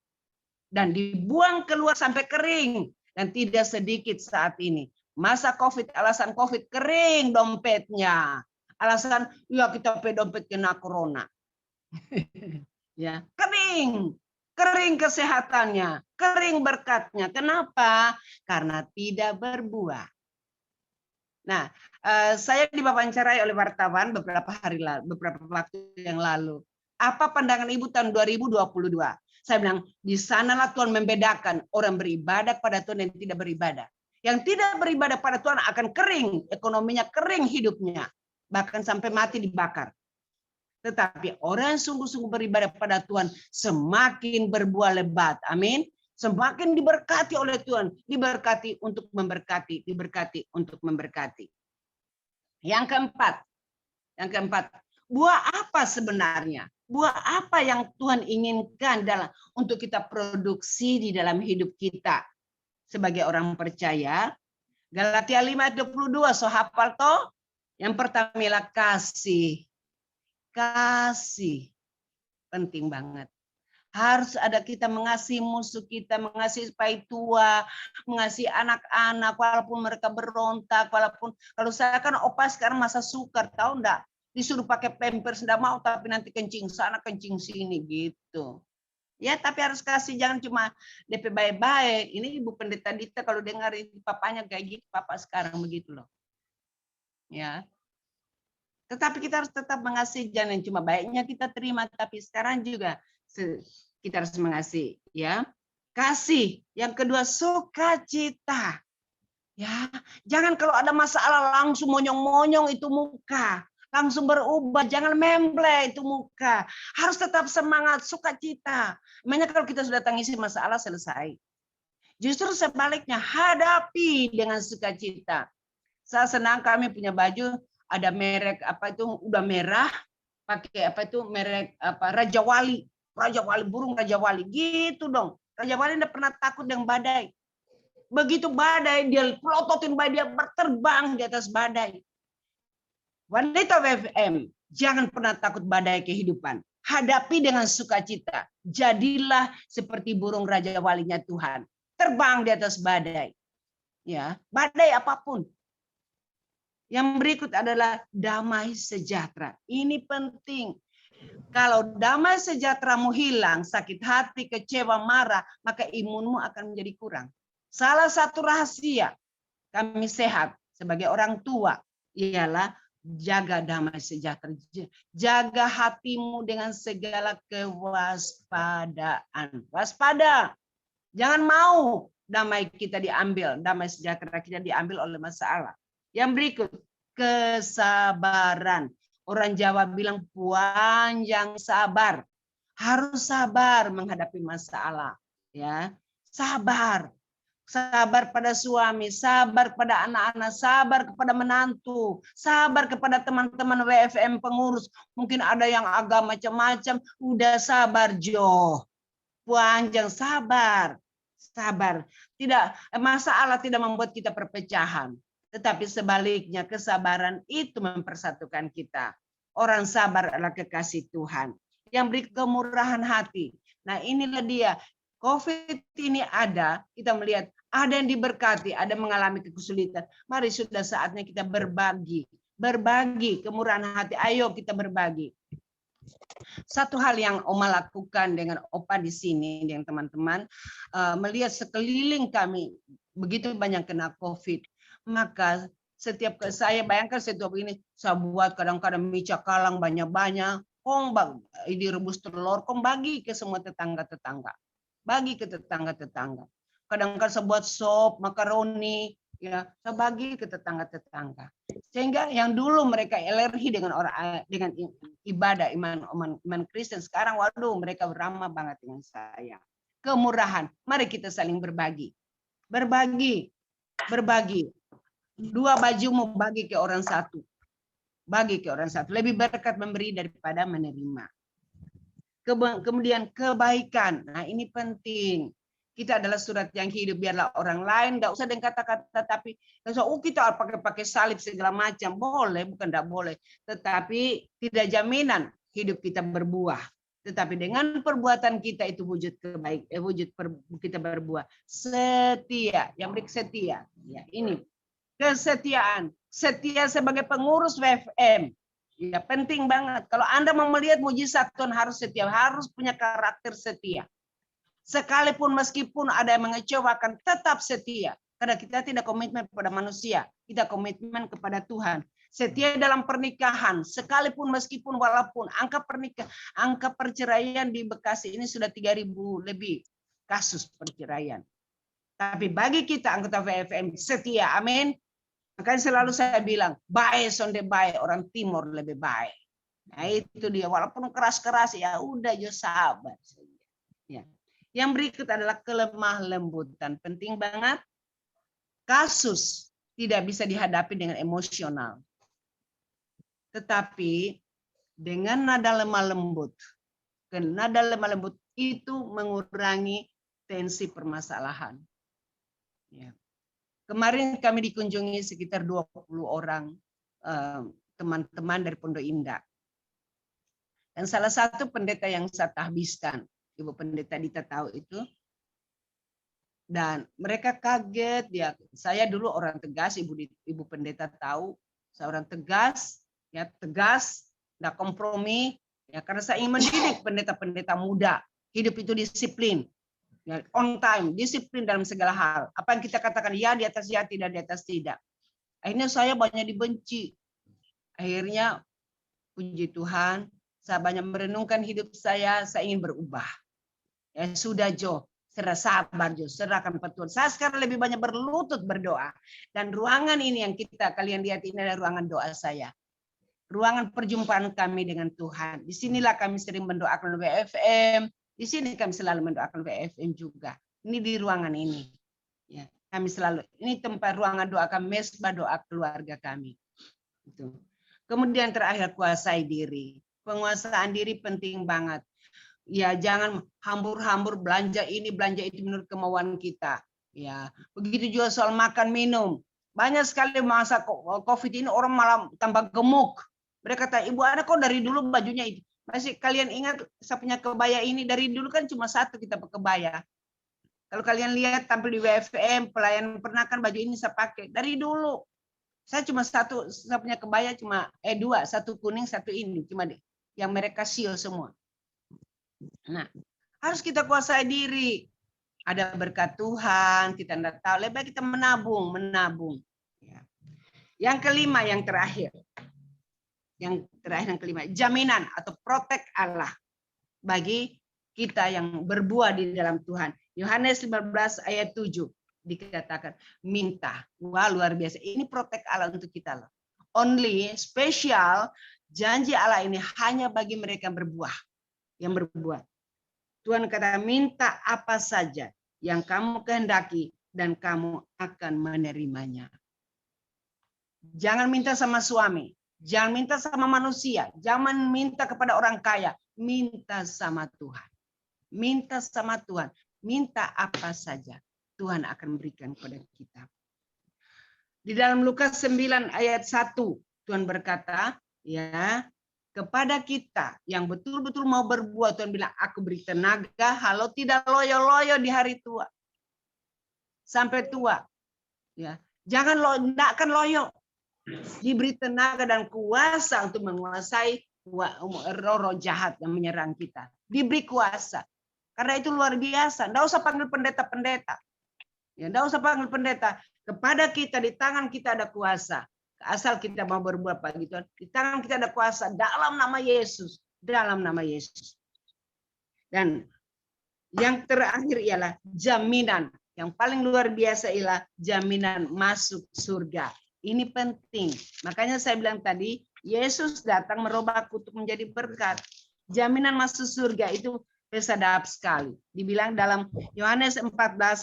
dan dibuang keluar sampai kering. Dan tidak sedikit saat ini masa COVID, alasan COVID kering dompetnya, alasan ya kita pakai dompet kena corona. Ya, kering kesehatannya, kering berkatnya. Kenapa? Karena tidak berbuah. Nah, saya diwawancara oleh wartawan beberapa waktu yang lalu. Apa pandangan Ibu tahun 2022? Saya bilang, di sanalah Tuhan membedakan orang beribadah pada Tuhan dan tidak beribadah. Yang tidak beribadah pada Tuhan akan kering, ekonominya kering hidupnya, bahkan sampai mati dibakar. Tetapi orang yang sungguh-sungguh beribadah pada Tuhan semakin berbuah lebat. Amin. Semakin diberkati oleh Tuhan. Diberkati untuk memberkati. Diberkati untuk memberkati. Yang keempat. Buah apa sebenarnya? Buah apa yang Tuhan inginkan untuk kita produksi di dalam hidup kita sebagai orang percaya? Galatia 5:22. So hafal toh? Yang pertama ialah kasih. Kasih penting banget. Harus ada kita mengasihi musuh kita, mengasihi pai tua, mengasihi anak-anak walaupun mereka berontak, walaupun kalau saya kan opa sekarang masa sukar, tahu enggak? Disuruh pakai pampers enggak mau, tapi nanti kencing sana kencing sini gitu. Ya, tapi harus kasih, jangan cuma DP baik-baik. Ini Ibu Pendeta Dita kalau dengar papanya kayak gitu, papa sekarang begitu loh. Ya. Tetapi kita harus tetap mengasihi, jangan cuma baiknya kita terima, tapi sekarang juga kita harus mengasihi, ya. Kasih. Yang kedua, sukacita. Ya, jangan kalau ada masalah langsung monyong-monyong itu muka, langsung berubah, jangan memble itu muka. Harus tetap semangat, sukacita. Makanya kalau kita sudah tangisi masalah selesai. Justru sebaliknya, hadapi dengan sukacita. Saya senang kami punya baju ada merek apa itu udah merah, pakai apa itu merek apa Raja Wali, burung Raja Wali gitu dong. Raja Wali tidak pernah takut dengan badai. Begitu badai dia pelototin badai, dia berterbang di atas badai. Wanita WFM, jangan pernah takut badai kehidupan. Hadapi dengan sukacita. Jadilah seperti burung Raja Walinya Tuhan. Terbang di atas badai. Ya, badai apapun. Yang berikut adalah damai sejahtera. Ini penting. Kalau damai sejahteramu hilang, sakit hati, kecewa, marah, maka imunmu akan menjadi kurang. Salah satu rahasia kami sehat sebagai orang tua ialah jaga damai sejahtera. Jaga hatimu dengan segala kewaspadaan. Waspada. Jangan mau damai kita diambil, damai sejahtera kita diambil oleh masalah. Yang berikut, kesabaran. Orang Jawa bilang panjang sabar. Harus sabar menghadapi masalah, ya. Sabar. Sabar pada suami, sabar pada anak-anak, sabar kepada menantu, sabar kepada teman-teman WFM pengurus. Mungkin ada yang agak macam-macam, udah sabar Jo. Panjang sabar. Sabar. Tidak, masalah tidak membuat kita perpecahan. Tetapi sebaliknya kesabaran itu mempersatukan kita. Orang sabar adalah kekasih Tuhan. Yang beri kemurahan hati. Nah inilah dia. COVID ini ada, kita melihat ada yang diberkati, ada yang mengalami kesulitan. Mari sudah saatnya kita berbagi. Berbagi kemurahan hati. Ayo kita berbagi. Satu hal yang Oma lakukan dengan Opa di sini, dengan teman-teman, melihat sekeliling kami begitu banyak kena COVID. Maka setiap saya bayangkan setiap ini, saya buat kadang-kadang mie cakalang banyak-banyak. Kong ini rebus telur, kong bagi ke semua tetangga-tetangga. Bagi ke tetangga-tetangga. Kadang-kadang saya buat sop, makaroni, ya, saya bagi ke tetangga-tetangga. Sehingga yang dulu mereka alergi dengan ibadah iman Kristen, sekarang waduh mereka ramah banget dengan saya. Kemurahan. Mari kita saling berbagi. Berbagi. Berbagi. 2 baju mau bagi ke orang satu. Bagi ke orang satu. Lebih berkat memberi daripada menerima. Kemudian kebaikan. Nah ini penting. Kita adalah surat yang hidup, biarlah orang lain enggak usah dengan kata-kata tapi kita pakai salib segala macam. Boleh, bukan enggak boleh. Tetapi tidak jaminan hidup kita berbuah. Tetapi dengan perbuatan kita itu wujud kita berbuah. Setia, yang baik setia. Ya, ini kesetiaan. Setia sebagai pengurus WFM. Ya, penting banget. Kalau Anda mau melihat mujizat Tuhan harus setia, harus punya karakter setia. Sekalipun meskipun ada yang mengecewakan, tetap setia. Karena kita tidak komitmen kepada manusia, kita komitmen kepada Tuhan. Setia dalam pernikahan, sekalipun meskipun walaupun angka perceraian di Bekasi ini sudah 3.000 lebih kasus perceraian. Tapi bagi kita anggota WFM setia, amin. Makanya selalu saya bilang, baik sonde baik, orang timur lebih baik. Nah itu dia, walaupun keras-keras ya udah jo sabar. Ya. Yang berikut adalah kelemah lembutan. Penting banget. Kasus tidak bisa dihadapi dengan emosional. Tetapi dengan nada lemah lembut. Nada lemah lembut itu mengurangi tensi permasalahan. Ya. Kemarin kami dikunjungi sekitar 20 orang teman-teman dari Pondok Indah. Dan salah satu pendeta yang saya tahbiskan, Ibu Pendeta Dita tahu itu. Dan mereka kaget, ya. Saya dulu orang tegas, Ibu Pendeta tahu, saya orang tegas, ya tegas, enggak kompromi, ya karena saya ingin mendidik pendeta-pendeta muda. Hidup itu disiplin. Ya, on time, disiplin dalam segala hal. Apa yang kita katakan ya di atas ya, tidak di atas tidak. Akhirnya saya banyak dibenci. Akhirnya puji Tuhan, saya banyak merenungkan hidup saya ingin berubah. Ya sudah Jo, sabar Jo, serahkan pada Tuhan. Saya sekarang lebih banyak berlutut berdoa. Dan ruangan ini yang kalian lihat ini adalah ruangan doa saya. Ruangan perjumpaan kami dengan Tuhan. Disinilah kami sering mendoakan WFM. Di sini kami selalu mendoakan WFM juga. Ini di ruangan ini. Ya, kami selalu, ini tempat ruangan doa kami, mesbah doa keluarga kami. Itu. Kemudian terakhir kuasai diri. Penguasaan diri penting banget. Ya, jangan hambur-hambur belanja ini, belanja itu menurut kemauan kita. Ya, begitu juga soal makan minum. Banyak sekali masa COVID ini orang malah tambah gemuk. Mereka kata, Ibu ada kok dari dulu bajunya itu. Masih kalian ingat saya punya kebaya ini dari dulu kan cuma satu kita pakai kebaya. Kalau kalian lihat tampil di WFM pelayan pernah kan baju ini saya pakai dari dulu. Saya cuma satu, saya punya kebaya cuma dua, satu kuning satu ini cuma yang mereka seal semua. Nah harus kita kuasai diri. Ada berkat Tuhan kita tidak tahu. Lebih baik kita menabung. Yang kelima yang terakhir. Yang kelima, jaminan atau protek Allah bagi kita yang berbuah di dalam Tuhan. Yohanes 15 ayat 7. dikatakan minta. Wah, luar biasa. Ini protek Allah untuk kita loh. Only spesial janji Allah ini hanya bagi mereka yang berbuat. Tuhan kata minta apa saja yang kamu kehendaki dan kamu akan menerimanya. Jangan minta sama suami, jangan minta sama manusia, jangan minta kepada orang kaya, minta sama Tuhan. Minta sama Tuhan, minta apa saja. Tuhan akan berikan kepada kita. Di dalam Lukas 9 ayat 1, Tuhan berkata, ya, kepada kita yang betul-betul mau berbuat, Tuhan bilang, aku beri tenaga, halau tidak loyo-loyo di hari tua. Sampai tua. Ya, jangan hendakkan loyo. Diberi tenaga dan kuasa untuk menguasai roh-roh jahat yang menyerang kita. Diberi kuasa. Karena itu luar biasa. Nggak usah panggil pendeta-pendeta. Ya, nggak usah panggil pendeta. Kepada kita, di tangan kita ada kuasa. Asal kita mau berbuat bagi Tuhan. Di tangan kita ada kuasa dalam nama Yesus. Dalam nama Yesus. Dan yang terakhir ialah jaminan. Yang paling luar biasa ialah jaminan masuk surga. Ini penting. Makanya saya bilang tadi, Yesus datang merubah kutuk menjadi berkat. Jaminan masuk surga itu sadap sekali. Dibilang dalam Yohanes 14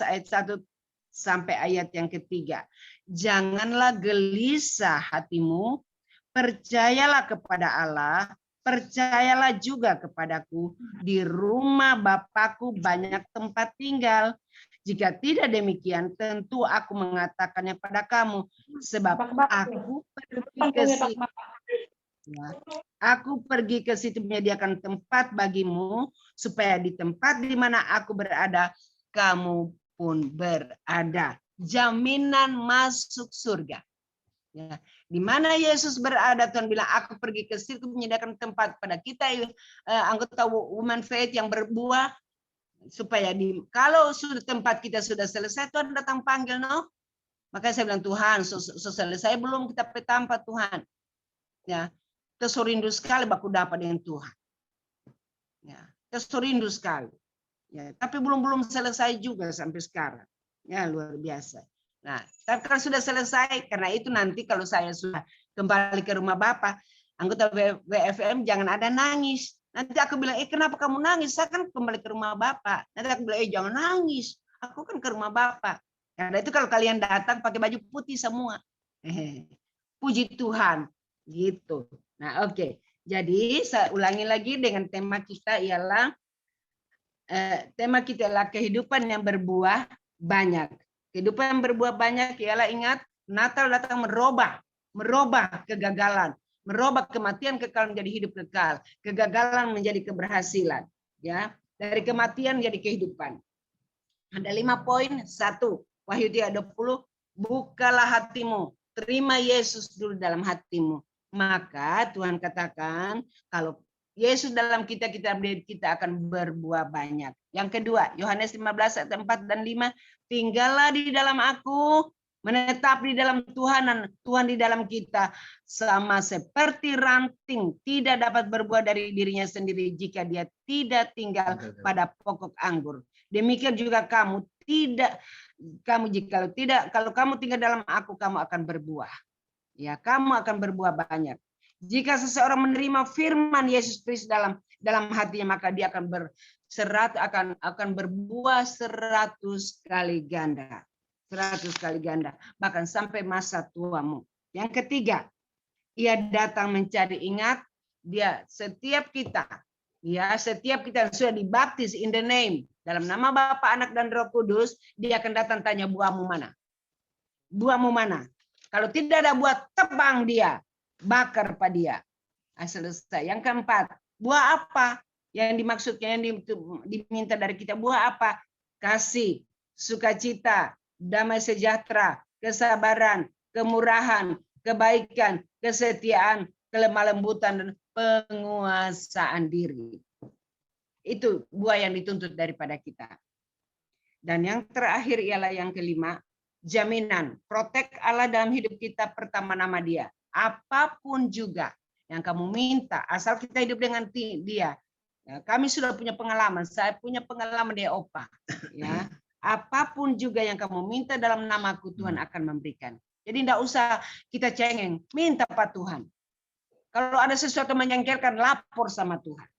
ayat 1 sampai ayat yang ketiga. Janganlah gelisah hatimu, percayalah kepada Allah, percayalah juga kepadaku. Di rumah Bapakku banyak tempat tinggal. Jika tidak demikian, tentu aku mengatakannya pada kamu. Sebab aku pergi ke situ. Aku pergi ke situ menyediakan tempat bagimu, supaya di tempat di mana aku berada, kamu pun berada. Jaminan masuk surga. Ya. Di mana Yesus berada, Tuhan bilang, aku pergi ke situ menyediakan tempat pada kita, anggota Women Faith yang berbuah, supaya kalau sudah tempat kita sudah selesai, Tuhan datang panggil, no? Makanya saya bilang, Tuhan, selesai belum kita petampa Tuhan? Ya. Kita rindu sekali baku dapat dengan Tuhan. Ya, kita rindu sekali. Ya, tapi belum selesai juga sampai sekarang. Ya, luar biasa. Nah, tapi kalau sudah selesai, karena itu nanti kalau saya sudah kembali ke rumah Bapak, anggota WFM jangan ada nangis. Nanti aku bilang, kenapa kamu nangis? Saya kan kembali ke rumah Bapak. Nanti aku bilang, jangan nangis. Aku kan ke rumah Bapak. Karena itu kalau kalian datang pakai baju putih semua. Puji Tuhan. Gitu. Nah, oke. Jadi saya ulangi lagi dengan tema kita ialah kehidupan yang berbuah banyak. Kehidupan yang berbuah banyak ialah, ingat, Natal datang merubah kegagalan, merubah kematian kekal menjadi hidup kekal, kegagalan menjadi keberhasilan, ya. Dari kematian menjadi kehidupan. Ada 5 poin. 1, Wahyu 3:20, bukalah hatimu, terima Yesus dulu dalam hatimu. Maka Tuhan katakan, kalau Yesus dalam kita akan berbuah banyak. Yang kedua, Yohanes 15 ayat 4 dan 5, tinggallah di dalam aku, menetap di dalam Tuhan, dan Tuhan di dalam kita, sama seperti ranting tidak dapat berbuah dari dirinya sendiri jika dia tidak tinggal pada pokok anggur. Demikian juga kamu kalau kamu tinggal dalam aku, kamu akan berbuah. Ya, kamu akan berbuah banyak. Jika seseorang menerima firman Yesus Kristus dalam hatinya, maka dia akan berbuah 100 kali ganda. 100 kali ganda, bahkan sampai masa tuamu. Yang ketiga, ia datang mencari, ingat, setiap kita yang sudah dibaptis in the name, dalam nama Bapa, Anak dan Roh Kudus, dia akan datang tanya, buahmu mana? Buahmu mana? Kalau tidak ada buah, tebang dia, bakar pada dia. Selesai. Yang keempat, buah apa yang dimaksudkan, yang diminta dari kita? Buah apa? Kasih, sukacita, damai sejahtera, kesabaran, kemurahan, kebaikan, kesetiaan, kelemah lembutan, dan penguasaan diri. Itu buah yang dituntut daripada kita. Dan yang terakhir ialah yang kelima, jaminan, protek Allah dalam hidup kita, pertama nama dia. Apapun juga yang kamu minta, asal kita hidup dengan dia. Ya, kami sudah punya pengalaman, saya punya pengalaman di Eropa. Ya, Apapun juga yang kamu minta dalam namaku, Tuhan akan memberikan. Jadi tidak usah kita cengeng, minta Pak Tuhan. Kalau ada sesuatu menyengkelkan, lapor sama Tuhan.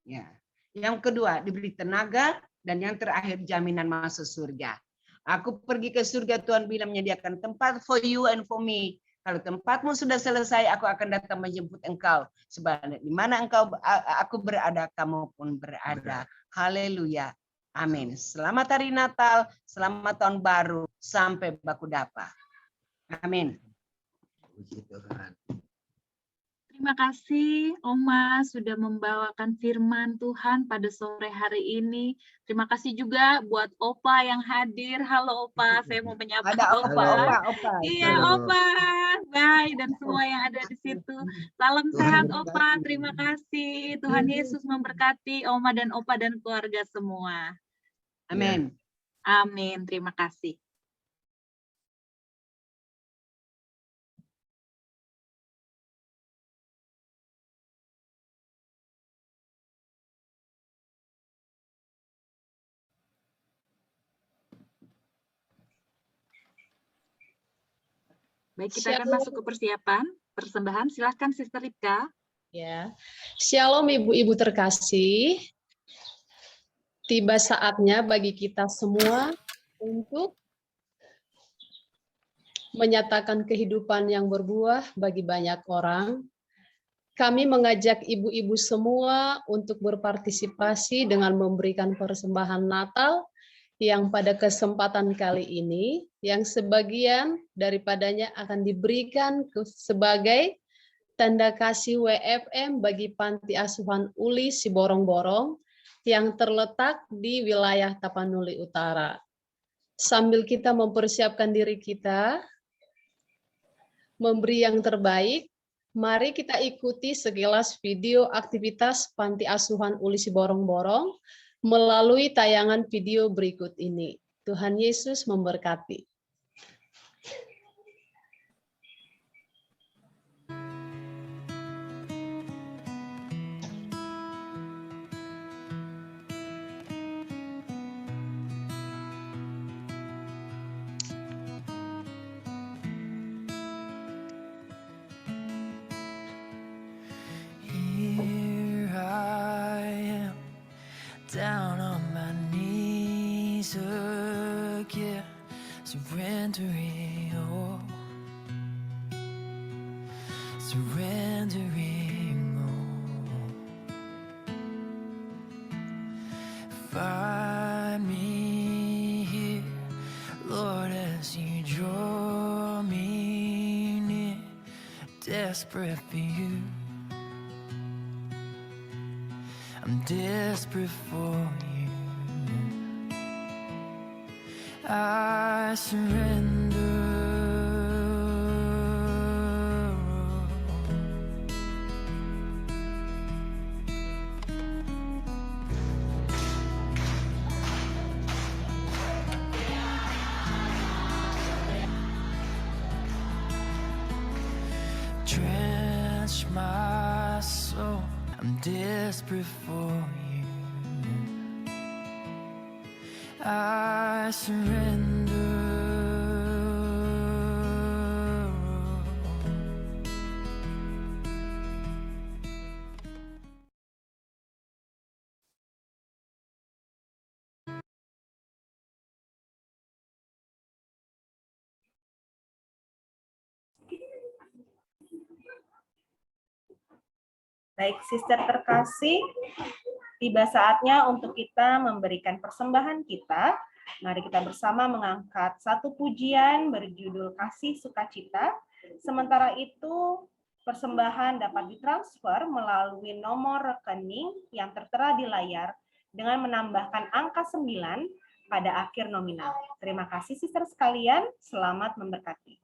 Ya. Yang kedua, diberi tenaga, dan yang terakhir jaminan masuk surga. Aku pergi ke surga, Tuhan bilang menyediakan tempat for you and for me. Kalau tempatmu sudah selesai, aku akan datang menjemput engkau. Sebab di mana aku berada, kamu pun berada. Haleluya. Amin. Selamat hari Natal, selamat tahun baru, sampai baku dapa. Amin. Puji Tuhan. Terima kasih Oma sudah membawakan firman Tuhan pada sore hari ini. Terima kasih juga buat Opa yang hadir. Halo Opa, saya mau menyapa Ada Opa. Opa. Iya Opa, bye dan semua yang ada di situ. Salam sehat Opa, terima kasih. Tuhan Yesus memberkati Oma dan Opa dan keluarga semua. Amin. Amin, terima kasih. Baik, kita akan masuk ke persiapan persembahan. Silahkan Sister Ripka. Ya, Shalom ibu-ibu terkasih. Tiba saatnya bagi kita semua untuk menyatakan kehidupan yang berbuah bagi banyak orang. Kami mengajak ibu-ibu semua untuk berpartisipasi dengan memberikan persembahan Natal yang pada kesempatan kali ini, yang sebagian daripadanya akan diberikan sebagai tanda kasih WFM bagi Panti Asuhan Uli Siborong-Borong yang terletak di wilayah Tapanuli Utara. Sambil kita mempersiapkan diri kita, memberi yang terbaik, mari kita ikuti sekilas video aktivitas Panti Asuhan Uli Siborong-Borong melalui tayangan video berikut ini. Tuhan Yesus memberkati. Here I am, down on my knees again, surrendering all, surrendering all. Find me here, Lord, as you draw me near, desperate for you. I'm desperate for you. I surrender. Drench my soul. I'm desperate for you. I surrender. Baik, Sister terkasih, tiba saatnya untuk kita memberikan persembahan kita. Mari kita bersama mengangkat satu pujian berjudul Kasih Sukacita. Sementara itu, persembahan dapat ditransfer melalui nomor rekening yang tertera di layar dengan menambahkan angka 9 pada akhir nominal. Terima kasih, Sister sekalian. Selamat memberkati.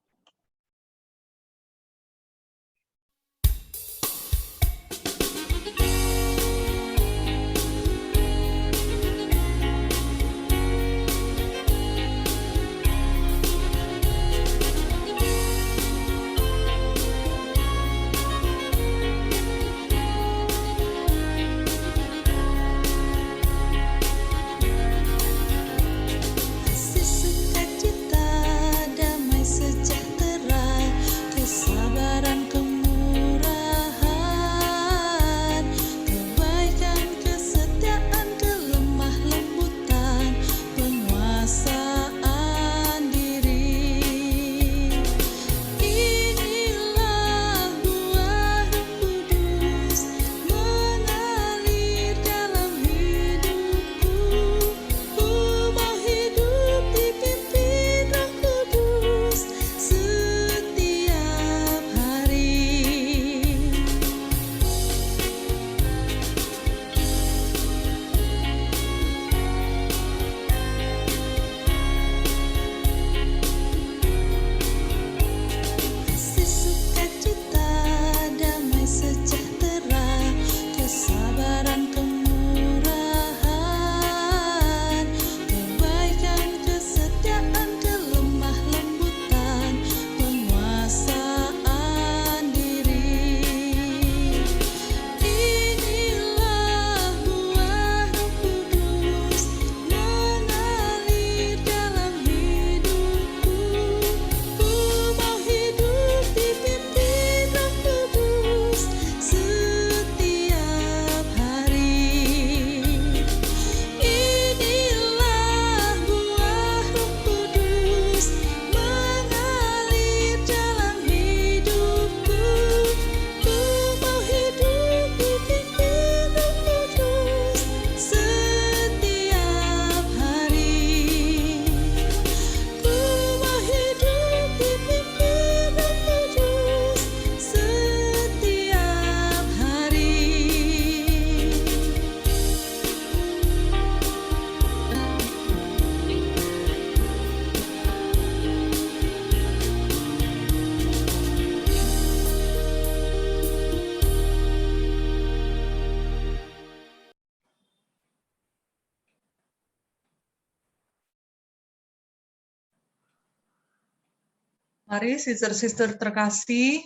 Mari sister-sister terkasih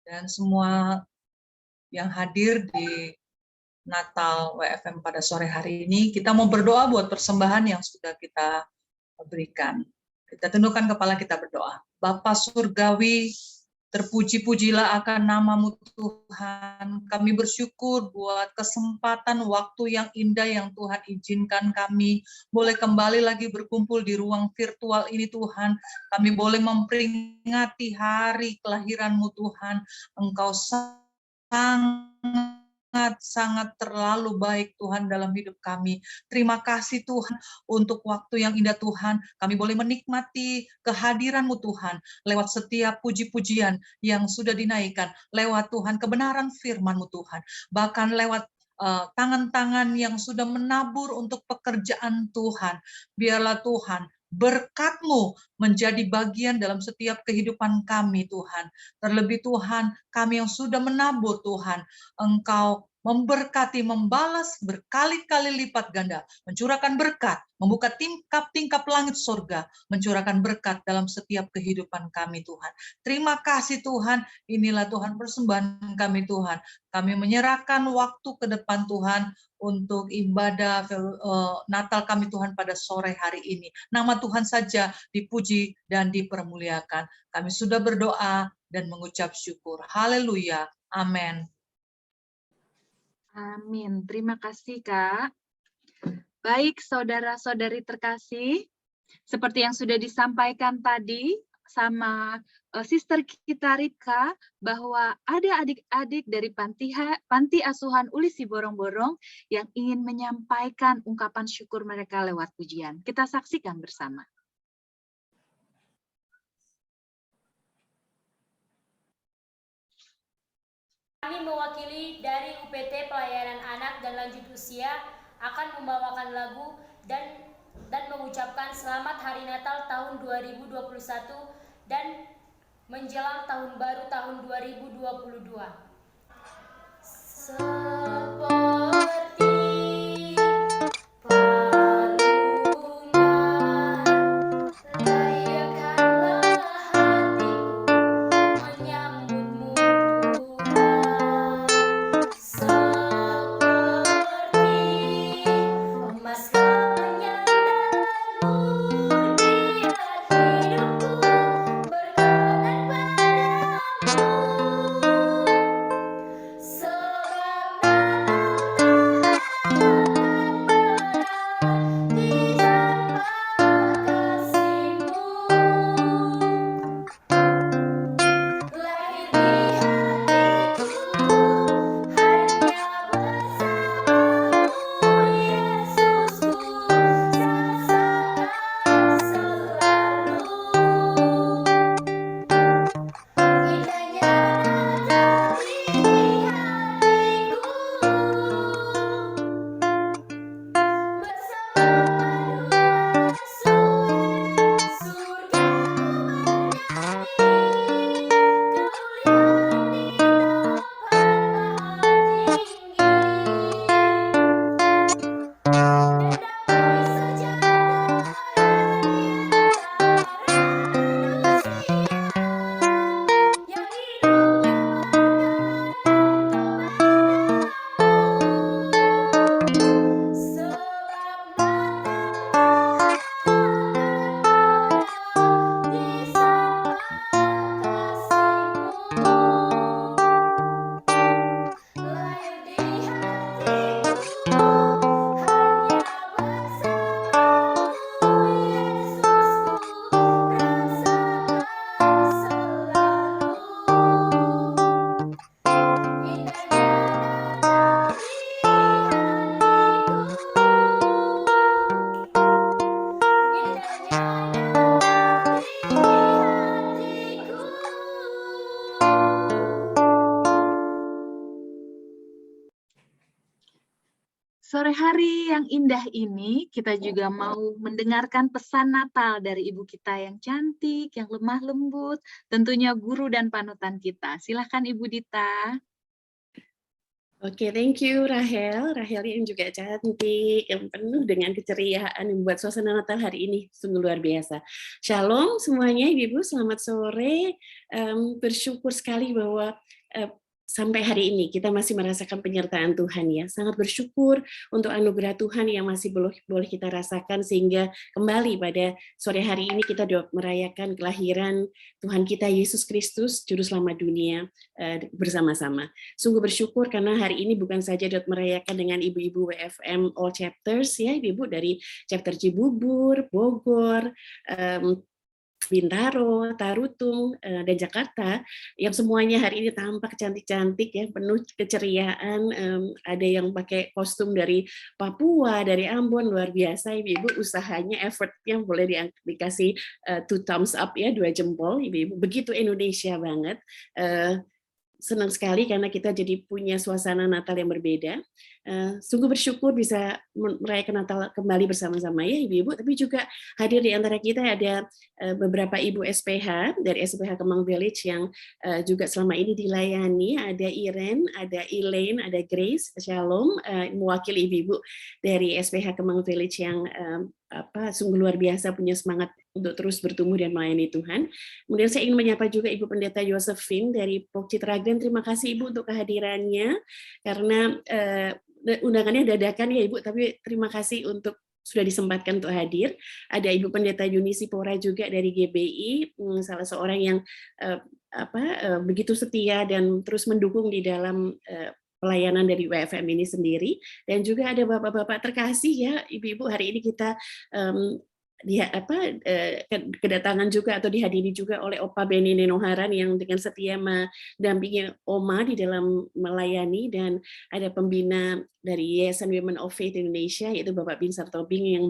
dan semua yang hadir di Natal WFM pada sore hari ini, kita mau berdoa buat persembahan yang sudah kita berikan. Kita tundukkan kepala, kita berdoa. Bapa Surgawi, terpuji-pujilah akan nama-Mu Tuhan. Kami bersyukur buat kesempatan waktu yang indah yang Tuhan izinkan kami boleh kembali lagi berkumpul di ruang virtual ini Tuhan. Kami boleh memperingati hari kelahiran-Mu Tuhan. Engkau sangat terlalu baik Tuhan dalam hidup kami. Terima kasih Tuhan untuk waktu yang indah Tuhan. Kami boleh menikmati kehadiran-Mu Tuhan lewat setiap puji-pujian yang sudah dinaikkan, lewat Tuhan kebenaran firman-Mu Tuhan, bahkan lewat tangan-tangan yang sudah menabur untuk pekerjaan Tuhan. Biarlah Tuhan berkat-Mu menjadi bagian dalam setiap kehidupan kami Tuhan. Terlebih Tuhan, kami yang sudah menabur Tuhan, Engkau memberkati, membalas berkali-kali lipat ganda, mencurahkan berkat, membuka tingkap-tingkap langit surga, mencurahkan berkat dalam setiap kehidupan kami Tuhan. Terima kasih Tuhan, inilah Tuhan persembahan kami Tuhan. Kami menyerahkan waktu ke depan Tuhan untuk ibadah Natal kami Tuhan pada sore hari ini. Nama Tuhan saja dipuji dan dipermuliakan. Kami sudah berdoa dan mengucap syukur. Haleluya. Amin. Amin. Terima kasih, Kak. Baik, saudara-saudari terkasih, seperti yang sudah disampaikan tadi sama sister kita Ripka, bahwa ada adik-adik dari Panti Asuhan Uli Siborong-Borong yang ingin menyampaikan ungkapan syukur mereka lewat pujian. Kita saksikan bersama. Kami mewakili dari UPT Pelayanan Anak dan Lanjut Usia akan membawakan lagu dan mengucapkan selamat Hari Natal tahun 2021 dan menjelang tahun baru tahun 2022. Sore hari yang indah ini, kita juga mau mendengarkan pesan Natal dari ibu kita yang cantik, yang lemah lembut, tentunya guru dan panutan kita. Silahkan Ibu Dita. Oke, thank you Rahel. Rahel yang juga cantik, yang penuh dengan keceriaan yang membuat suasana Natal hari ini sungguh luar biasa. Shalom semuanya, Ibu, selamat sore. Bersyukur sekali bahwa sampai hari ini kita masih merasakan penyertaan Tuhan ya. Sangat bersyukur untuk anugerah Tuhan yang masih boleh kita rasakan sehingga kembali pada sore hari ini kita merayakan kelahiran Tuhan kita Yesus Kristus Juru Selamat dunia bersama-sama. Sungguh bersyukur karena hari ini bukan saja merayakan dengan ibu-ibu WFM all chapters ya, ibu dari chapter Cibubur, Bogor, Bintaro, Tarutung, dan Jakarta, yang semuanya hari ini tampak cantik-cantik ya, penuh keceriaan. Ada yang pakai kostum dari Papua, dari Ambon, luar biasa ibu-ibu, usahanya, effortnya boleh dikasih 2 thumbs up ya, 2 jempol ibu-ibu. Begitu Indonesia banget. Senang sekali karena kita jadi punya suasana Natal yang berbeda. Sungguh bersyukur bisa merayakan Natal kembali bersama-sama ya ibu-ibu, tapi juga hadir di antara kita ada beberapa ibu SPH dari SPH Kemang Village yang juga selama ini dilayani. Ada Iren, ada Elaine, ada Grace, Shalom, mewakili ibu-ibu dari SPH Kemang Village yang sungguh luar biasa, punya semangat untuk terus bertumbuh dan melayani Tuhan. Kemudian saya ingin menyapa juga Ibu Pendeta Josephine dari Pok Citragan. Terima kasih Ibu untuk kehadirannya, karena undangannya dadakan ya Ibu, tapi terima kasih untuk sudah disempatkan untuk hadir. Ada Ibu Pendeta Yunisi Pora juga dari GBI, salah seorang yang begitu setia dan terus mendukung di dalam pelayanan dari WFM ini sendiri. Dan juga ada bapak-bapak terkasih ya ibu-ibu, hari ini kita kedatangan juga atau dihadiri juga oleh Opa Beni Nenoharan yang dengan setia mendampingi Oma di dalam melayani, dan ada pembina dari Yayasan Women of Faith Indonesia yaitu Bapak Binsar Tobing yang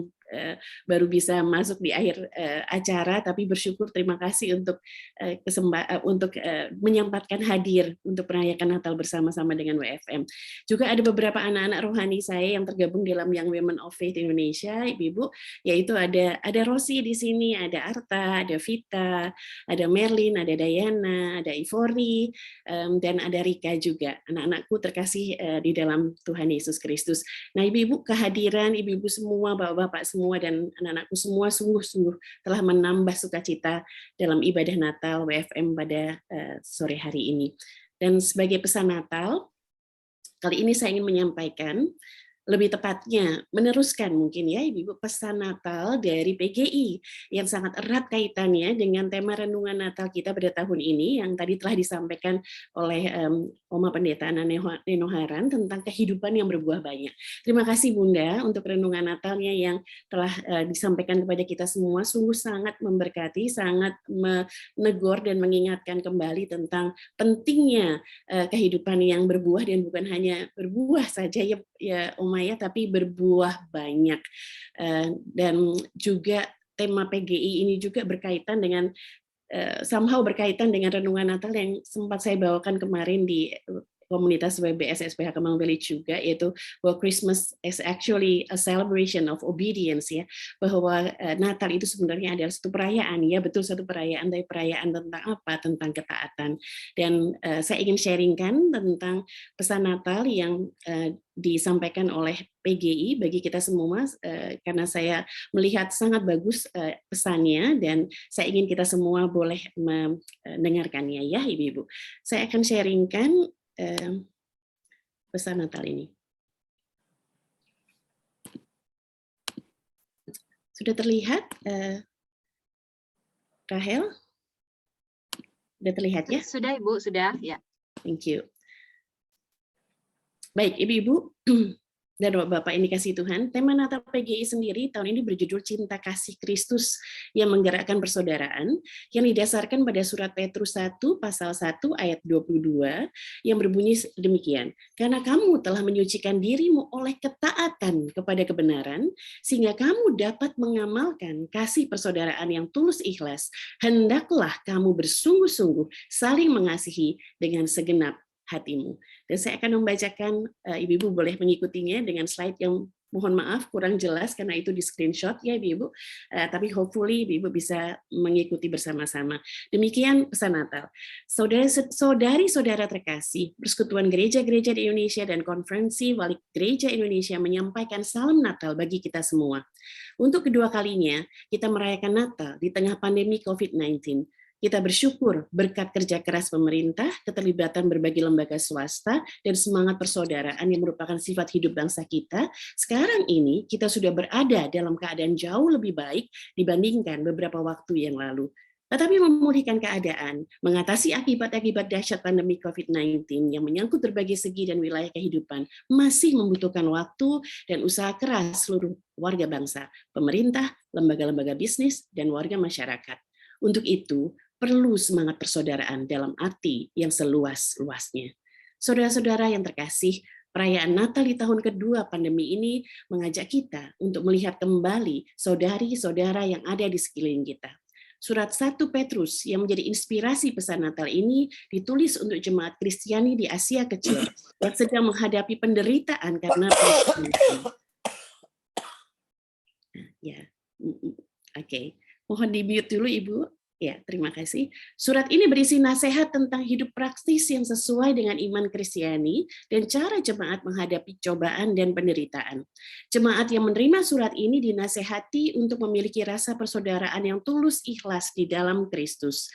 baru bisa masuk di akhir acara, tapi bersyukur, terima kasih untuk menyempatkan hadir untuk merayakan Natal bersama-sama dengan WFM. Juga ada beberapa anak-anak rohani saya yang tergabung dalam Young Women of Faith Indonesia, ibu-ibu, yaitu ada Rosi di sini, ada Arta, ada Vita, ada Merlin, ada Dayana, ada Ivori, dan ada Rika juga, anak-anakku terkasih di dalam Tuhan Yesus Kristus. Nah, ibu-ibu, kehadiran ibu-ibu semua, bapak-bapak semua, dan anak-anakku semua sungguh-sungguh telah menambah sukacita dalam ibadah Natal WFM pada sore hari ini. Dan sebagai pesan Natal, kali ini saya ingin menyampaikan, lebih tepatnya meneruskan mungkin ya ibu-ibu, pesan Natal dari PGI yang sangat erat kaitannya dengan tema renungan Natal kita pada tahun ini yang tadi telah disampaikan oleh Oma Pendeta Nenoharan tentang kehidupan yang berbuah banyak. Terima kasih Bunda untuk renungan Natalnya yang telah disampaikan kepada kita semua, sungguh sangat memberkati, sangat menegur dan mengingatkan kembali tentang pentingnya kehidupan yang berbuah, dan bukan hanya berbuah saja ya Oma ya, tapi berbuah banyak. Dan juga tema PGI ini juga berkaitan dengan somehow berkaitan dengan renungan Natal yang sempat saya bawakan kemarin di komunitas WBS SPH Kemang Village juga, yaitu bahwa Christmas is actually a celebration of obedience ya, bahwa Natal itu sebenarnya adalah satu perayaan ya, betul satu perayaan, tapi perayaan tentang apa? Tentang ketaatan. Dan saya ingin sharingkan tentang pesan Natal yang disampaikan oleh PGI bagi kita semua, karena saya melihat sangat bagus pesannya, dan saya ingin kita semua boleh mendengarkannya ya ibu-ibu. Saya akan sharingkan pesan Natal ini. Sudah terlihat, Rahel? Sudah terlihat ya? Sudah Ibu, sudah ya. Thank you. Baik, ibu-ibu dan bapak-bapak yang dikasihi Tuhan, tema Natal PGI sendiri tahun ini berjudul Cinta Kasih Kristus yang Menggerakkan Persaudaraan, yang didasarkan pada surat Petrus 1 pasal 1 ayat 22 yang berbunyi demikian. Karena kamu telah menyucikan dirimu oleh ketaatan kepada kebenaran, sehingga kamu dapat mengamalkan kasih persaudaraan yang tulus ikhlas, hendaklah kamu bersungguh-sungguh saling mengasihi dengan segenap hatimu. Dan saya akan membacakan, ibu-ibu boleh mengikutinya dengan slide yang Mohon maaf kurang jelas karena itu di screenshot ya Ibu-Ibu, tapi hopefully Ibu-Ibu bisa mengikuti bersama-sama. Demikian pesan Natal. Saudari-saudara terkasih, Persekutuan Gereja-Gereja di Indonesia dan Konferensi Wali Gereja Indonesia menyampaikan salam Natal bagi kita semua. Untuk kedua kalinya, kita merayakan Natal di tengah pandemi COVID-19. Kita bersyukur berkat kerja keras pemerintah, keterlibatan berbagai lembaga swasta, dan semangat persaudaraan yang merupakan sifat hidup bangsa kita, sekarang ini kita sudah berada dalam keadaan jauh lebih baik dibandingkan beberapa waktu yang lalu. Tetapi memulihkan keadaan, mengatasi akibat-akibat dahsyat pandemi COVID-19 yang menyangkut berbagai segi dan wilayah kehidupan masih membutuhkan waktu dan usaha keras seluruh warga bangsa, pemerintah, lembaga-lembaga bisnis, dan warga masyarakat. Untuk itu, perlu semangat persaudaraan dalam arti yang seluas-luasnya. Saudara-saudara yang terkasih, perayaan Natal di tahun kedua pandemi ini mengajak kita untuk melihat kembali saudari-saudara yang ada di sekeliling kita. Surat 1 Petrus yang menjadi inspirasi pesan Natal ini ditulis untuk jemaat Kristiani di Asia Kecil yang sedang menghadapi penderitaan karena COVID-19. Ya, oke. Mohon di-mute dulu Ibu. Ya, terima kasih. Surat ini berisi nasihat tentang hidup praktis yang sesuai dengan iman Kristiani dan cara jemaat menghadapi cobaan dan penderitaan. Jemaat yang menerima surat ini dinasehati untuk memiliki rasa persaudaraan yang tulus ikhlas di dalam Kristus.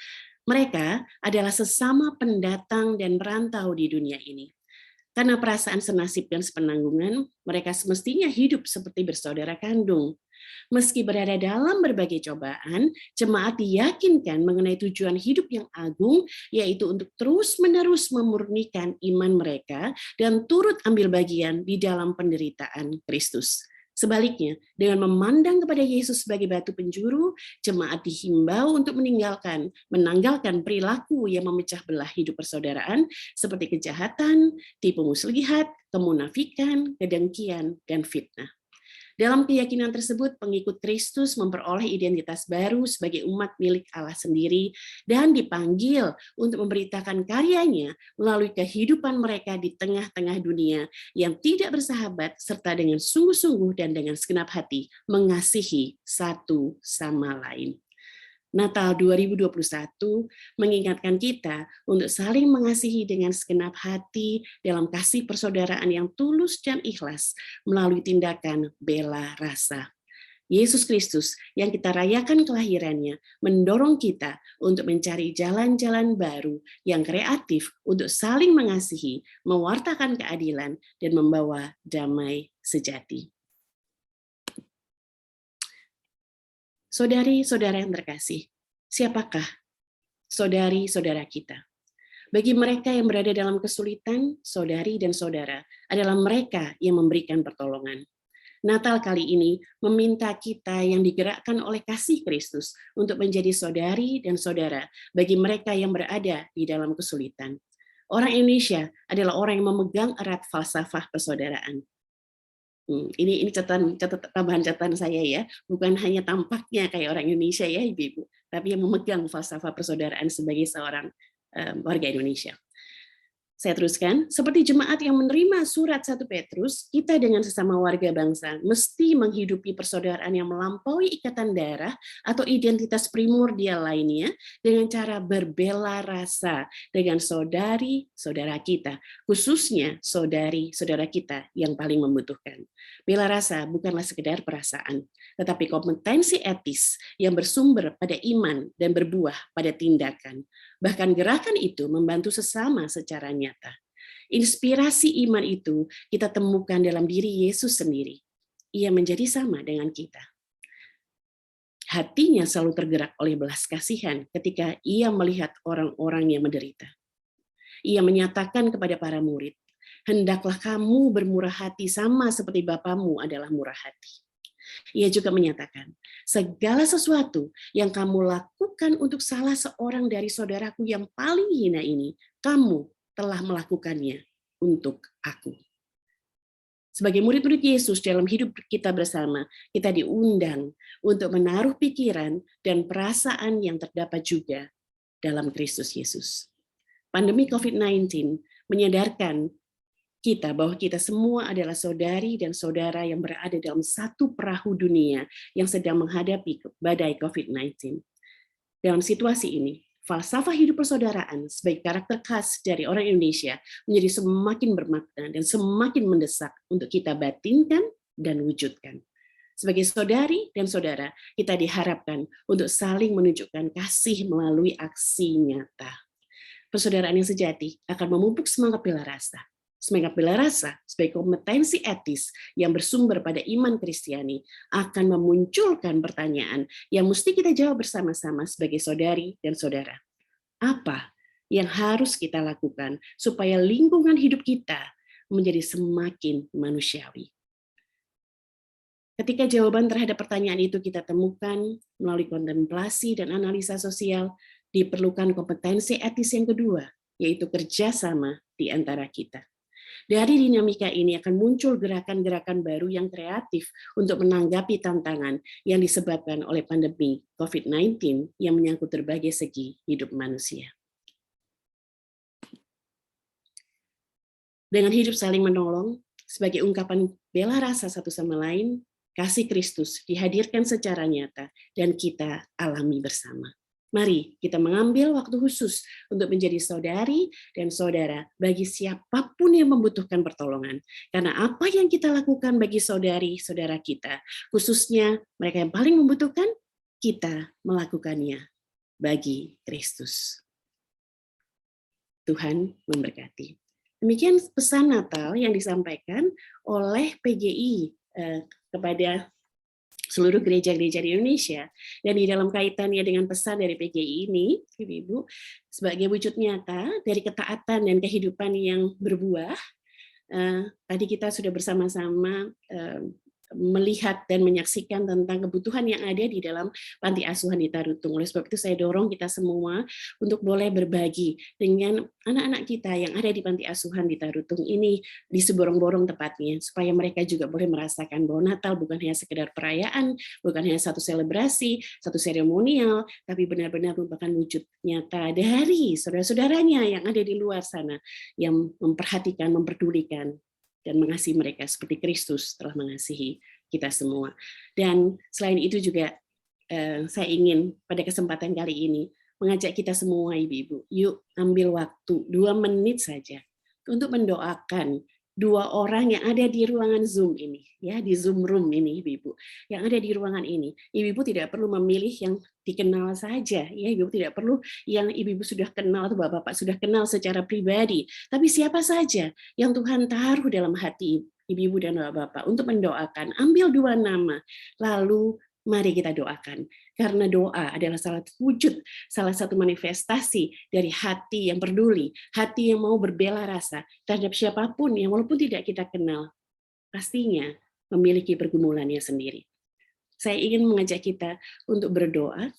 Mereka adalah sesama pendatang dan perantau di dunia ini. Karena perasaan senasib dan sepenanggungan, mereka semestinya hidup seperti bersaudara kandung. Meski berada dalam berbagai cobaan, jemaat diyakinkan mengenai tujuan hidup yang agung, yaitu untuk terus-menerus memurnikan iman mereka dan turut ambil bagian di dalam penderitaan Kristus. Sebaliknya, dengan memandang kepada Yesus sebagai batu penjuru, jemaat dihimbau untuk menanggalkan perilaku yang memecah belah hidup persaudaraan seperti kejahatan, tipu muslihat, kemunafikan, kedengkian, dan fitnah. Dalam keyakinan tersebut, pengikut Kristus memperoleh identitas baru sebagai umat milik Allah sendiri dan dipanggil untuk memberitakan karyanya melalui kehidupan mereka di tengah-tengah dunia yang tidak bersahabat serta dengan sungguh-sungguh dan dengan segenap hati mengasihi satu sama lain. Natal 2021 mengingatkan kita untuk saling mengasihi dengan segenap hati dalam kasih persaudaraan yang tulus dan ikhlas melalui tindakan bela rasa. Yesus Kristus yang kita rayakan kelahirannya mendorong kita untuk mencari jalan-jalan baru yang kreatif untuk saling mengasihi, mewartakan keadilan, dan membawa damai sejati. Saudari-saudara yang terkasih, siapakah saudari-saudara kita? Bagi mereka yang berada dalam kesulitan, saudari dan saudara adalah mereka yang memberikan pertolongan. Natal kali ini meminta kita yang digerakkan oleh kasih Kristus untuk menjadi saudari dan saudara bagi mereka yang berada di dalam kesulitan. Orang Indonesia adalah orang yang memegang erat falsafah persaudaraan. Ini tambahan catatan saya ya, bukan hanya tampaknya kayak orang Indonesia ya Ibu-Ibu, tapi yang memegang falsafah persaudaraan sebagai seorang warga Indonesia. Saya teruskan, seperti jemaat yang menerima surat 1 Petrus, kita dengan sesama warga bangsa mesti menghidupi persaudaraan yang melampaui ikatan darah atau identitas primordial lainnya dengan cara berbela rasa dengan saudari-saudara kita, khususnya saudari-saudara kita yang paling membutuhkan. Bela rasa bukanlah sekedar perasaan, tetapi kompetensi etis yang bersumber pada iman dan berbuah pada tindakan. Bahkan gerakan itu membantu sesama secara nyata. Inspirasi iman itu kita temukan dalam diri Yesus sendiri. Ia menjadi sama dengan kita. Hatinya selalu tergerak oleh belas kasihan ketika ia melihat orang-orang yang menderita. Ia menyatakan kepada para murid, hendaklah kamu bermurah hati sama seperti Bapamu adalah murah hati. Ia juga menyatakan, segala sesuatu yang kamu lakukan untuk salah seorang dari saudaraku yang paling hina ini, kamu telah melakukannya untuk aku. Sebagai murid-murid Yesus dalam hidup kita bersama, kita diundang untuk menaruh pikiran dan perasaan yang terdapat juga dalam Kristus Yesus. Pandemi COVID-19 menyadarkan kita bahwa kita semua adalah saudari dan saudara yang berada dalam satu perahu dunia yang sedang menghadapi badai COVID-19. Dalam situasi ini, falsafah hidup persaudaraan sebagai karakter khas dari orang Indonesia menjadi semakin bermakna dan semakin mendesak untuk kita batinkan dan wujudkan. Sebagai saudari dan saudara, kita diharapkan untuk saling menunjukkan kasih melalui aksi nyata. Persaudaraan yang sejati akan memupuk semangat bela rasa. Semangat bela rasa sebagai kompetensi etis yang bersumber pada iman Kristiani akan memunculkan pertanyaan yang mesti kita jawab bersama-sama sebagai saudari dan saudara. Apa yang harus kita lakukan supaya lingkungan hidup kita menjadi semakin manusiawi? Ketika jawaban terhadap pertanyaan itu kita temukan melalui kontemplasi dan analisa sosial, diperlukan kompetensi etis yang kedua, yaitu kerjasama di antara kita. Dari dinamika ini akan muncul gerakan-gerakan baru yang kreatif untuk menanggapi tantangan yang disebabkan oleh pandemi COVID-19 yang menyangkut berbagai segi hidup manusia. Dengan hidup saling menolong, sebagai ungkapan bela rasa satu sama lain, kasih Kristus dihadirkan secara nyata dan kita alami bersama. Mari kita mengambil waktu khusus untuk menjadi saudari dan saudara bagi siapapun yang membutuhkan pertolongan. Karena apa yang kita lakukan bagi saudari-saudara kita, khususnya mereka yang paling membutuhkan, kita melakukannya bagi Kristus. Tuhan memberkati. Demikian pesan Natal yang disampaikan oleh PGI kepada seluruh gereja-gereja di Indonesia. Dan di dalam kaitannya dengan pesan dari PGI ini, Ibu-Ibu, sebagai wujud nyata dari ketaatan dan kehidupan yang berbuah, tadi kita sudah bersama-sama melihat dan menyaksikan tentang kebutuhan yang ada di dalam panti asuhan di Tarutung. Oleh sebab itu saya dorong kita semua untuk boleh berbagi dengan anak-anak kita yang ada di panti asuhan di Tarutung ini di seborong-borong tepatnya, supaya mereka juga boleh merasakan bahwa Natal bukan hanya sekedar perayaan, bukan hanya satu selebrasi, satu seremonial, tapi benar-benar merupakan wujud nyata dari saudara-saudaranya yang ada di luar sana, yang memperhatikan, memperdulikan, dan mengasihi mereka seperti Kristus telah mengasihi kita semua. Dan selain itu juga saya ingin pada kesempatan kali ini mengajak kita semua ibu-ibu, yuk ambil waktu 2 menit saja untuk mendoakan 2 orang yang ada di ruangan Zoom ini, ya, di Zoom room ini, ibu-ibu, yang ada di ruangan ini. Ibu-ibu tidak perlu memilih yang dikenal saja, ya, ibu tidak perlu yang ibu-ibu sudah kenal atau bapak-bapak sudah kenal secara pribadi, tapi siapa saja yang Tuhan taruh dalam hati ibu-ibu dan bapak-bapak untuk mendoakan. Ambil 2 nama, lalu mari kita doakan. Karena doa adalah salah satu manifestasi dari hati yang peduli, hati yang mau berbela rasa terhadap siapapun yang walaupun tidak kita kenal, pastinya memiliki pergumulannya sendiri. Saya ingin mengajak kita untuk berdoa,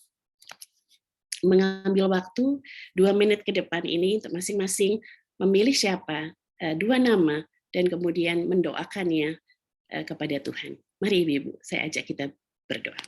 mengambil waktu 2 menit ke depan ini untuk masing-masing memilih siapa, 2 nama, dan kemudian mendoakannya kepada Tuhan. Mari ibu-ibu, saya ajak kita berdoa.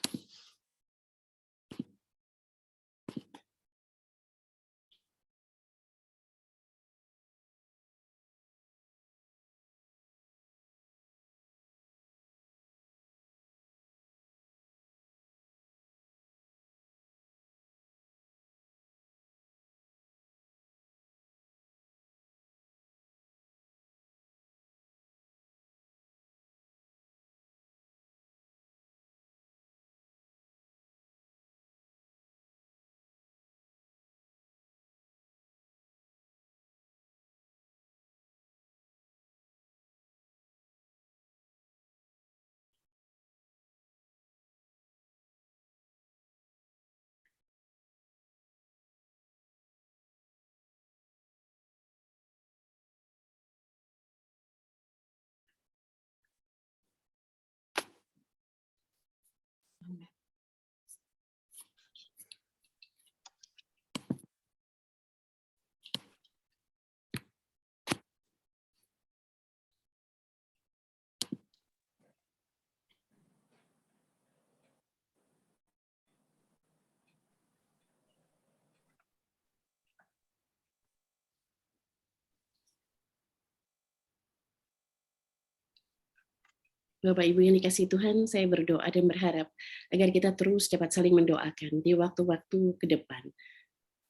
Bapak Ibu yang dikasihi Tuhan, saya berdoa dan berharap agar kita terus dapat saling mendoakan di waktu-waktu ke depan.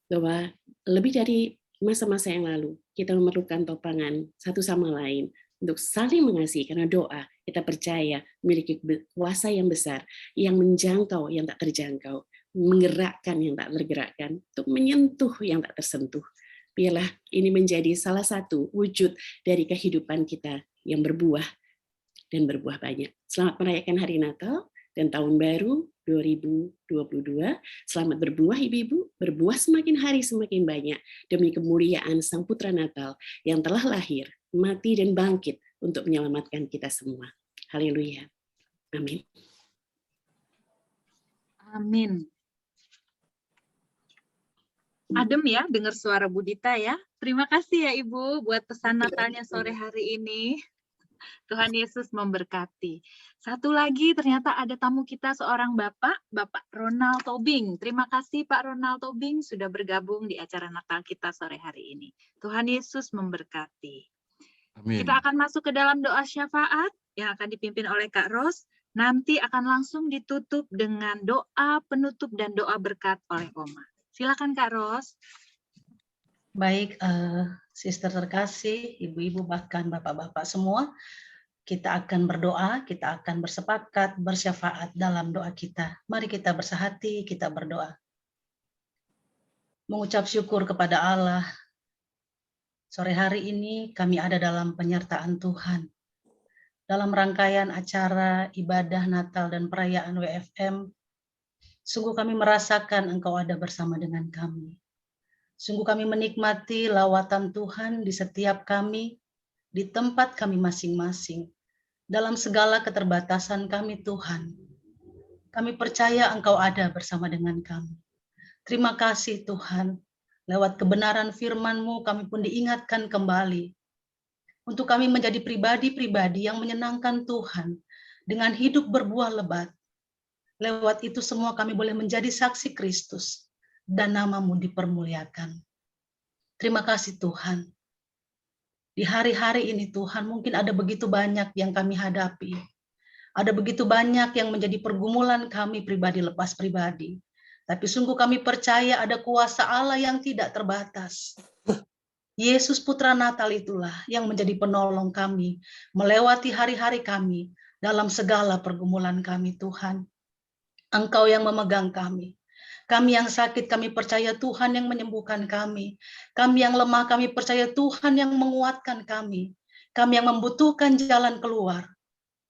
Bahwa lebih dari masa-masa yang lalu, kita memerlukan topangan satu sama lain untuk saling mengasihi, karena doa kita percaya memiliki kuasa yang besar, yang menjangkau yang tak terjangkau, menggerakkan yang tak tergerakkan, untuk menyentuh yang tak tersentuh. Biarlah ini menjadi salah satu wujud dari kehidupan kita yang berbuah dan berbuah banyak. Selamat merayakan Hari Natal dan Tahun Baru 2022. Selamat berbuah Ibu-ibu, berbuah semakin hari semakin banyak demi kemuliaan Sang Putra Natal yang telah lahir, mati dan bangkit untuk menyelamatkan kita semua. Haleluya. Amin. Amin. Adem ya dengar suara Bu Dita ya. Terima kasih ya Ibu buat pesan Natalnya sore hari ini. Tuhan Yesus memberkati. Satu lagi ternyata ada tamu kita seorang Bapak Ronald Tobing. Terima kasih Pak Ronald Tobing sudah bergabung di acara Natal kita sore hari ini. Tuhan Yesus memberkati. Amin. Kita akan masuk ke dalam doa syafaat yang akan dipimpin oleh Kak Ros. Nanti akan langsung ditutup dengan doa penutup dan doa berkat oleh Oma. Silakan Kak Ros. Baik, sister terkasih, ibu-ibu bahkan bapak-bapak semua, kita akan berdoa, kita akan bersepakat, bersyafaat dalam doa kita. Mari kita bersahati, kita berdoa. Mengucap syukur kepada Allah. Sore hari ini kami ada dalam penyertaan Tuhan. Dalam rangkaian acara ibadah Natal dan perayaan WFM, sungguh kami merasakan Engkau ada bersama dengan kami. Sungguh kami menikmati lawatan Tuhan di setiap kami, di tempat kami masing-masing. Dalam segala keterbatasan kami Tuhan, kami percaya Engkau ada bersama dengan kami. Terima kasih Tuhan, lewat kebenaran firman-Mu kami pun diingatkan kembali. Untuk kami menjadi pribadi-pribadi yang menyenangkan Tuhan, dengan hidup berbuah lebat. Lewat itu semua kami boleh menjadi saksi Kristus, dan nama-Mu dipermuliakan. Terima kasih Tuhan. Di hari-hari ini Tuhan, mungkin ada begitu banyak yang kami hadapi. Ada begitu banyak yang menjadi pergumulan kami pribadi lepas pribadi. Tapi sungguh kami percaya ada kuasa Allah yang tidak terbatas. Yesus Putra Natal itulah yang menjadi penolong kami, melewati hari-hari kami dalam segala pergumulan kami Tuhan. Engkau yang memegang kami. Kami yang sakit, kami percaya Tuhan yang menyembuhkan kami. Kami yang lemah, kami percaya Tuhan yang menguatkan kami. Kami yang membutuhkan jalan keluar,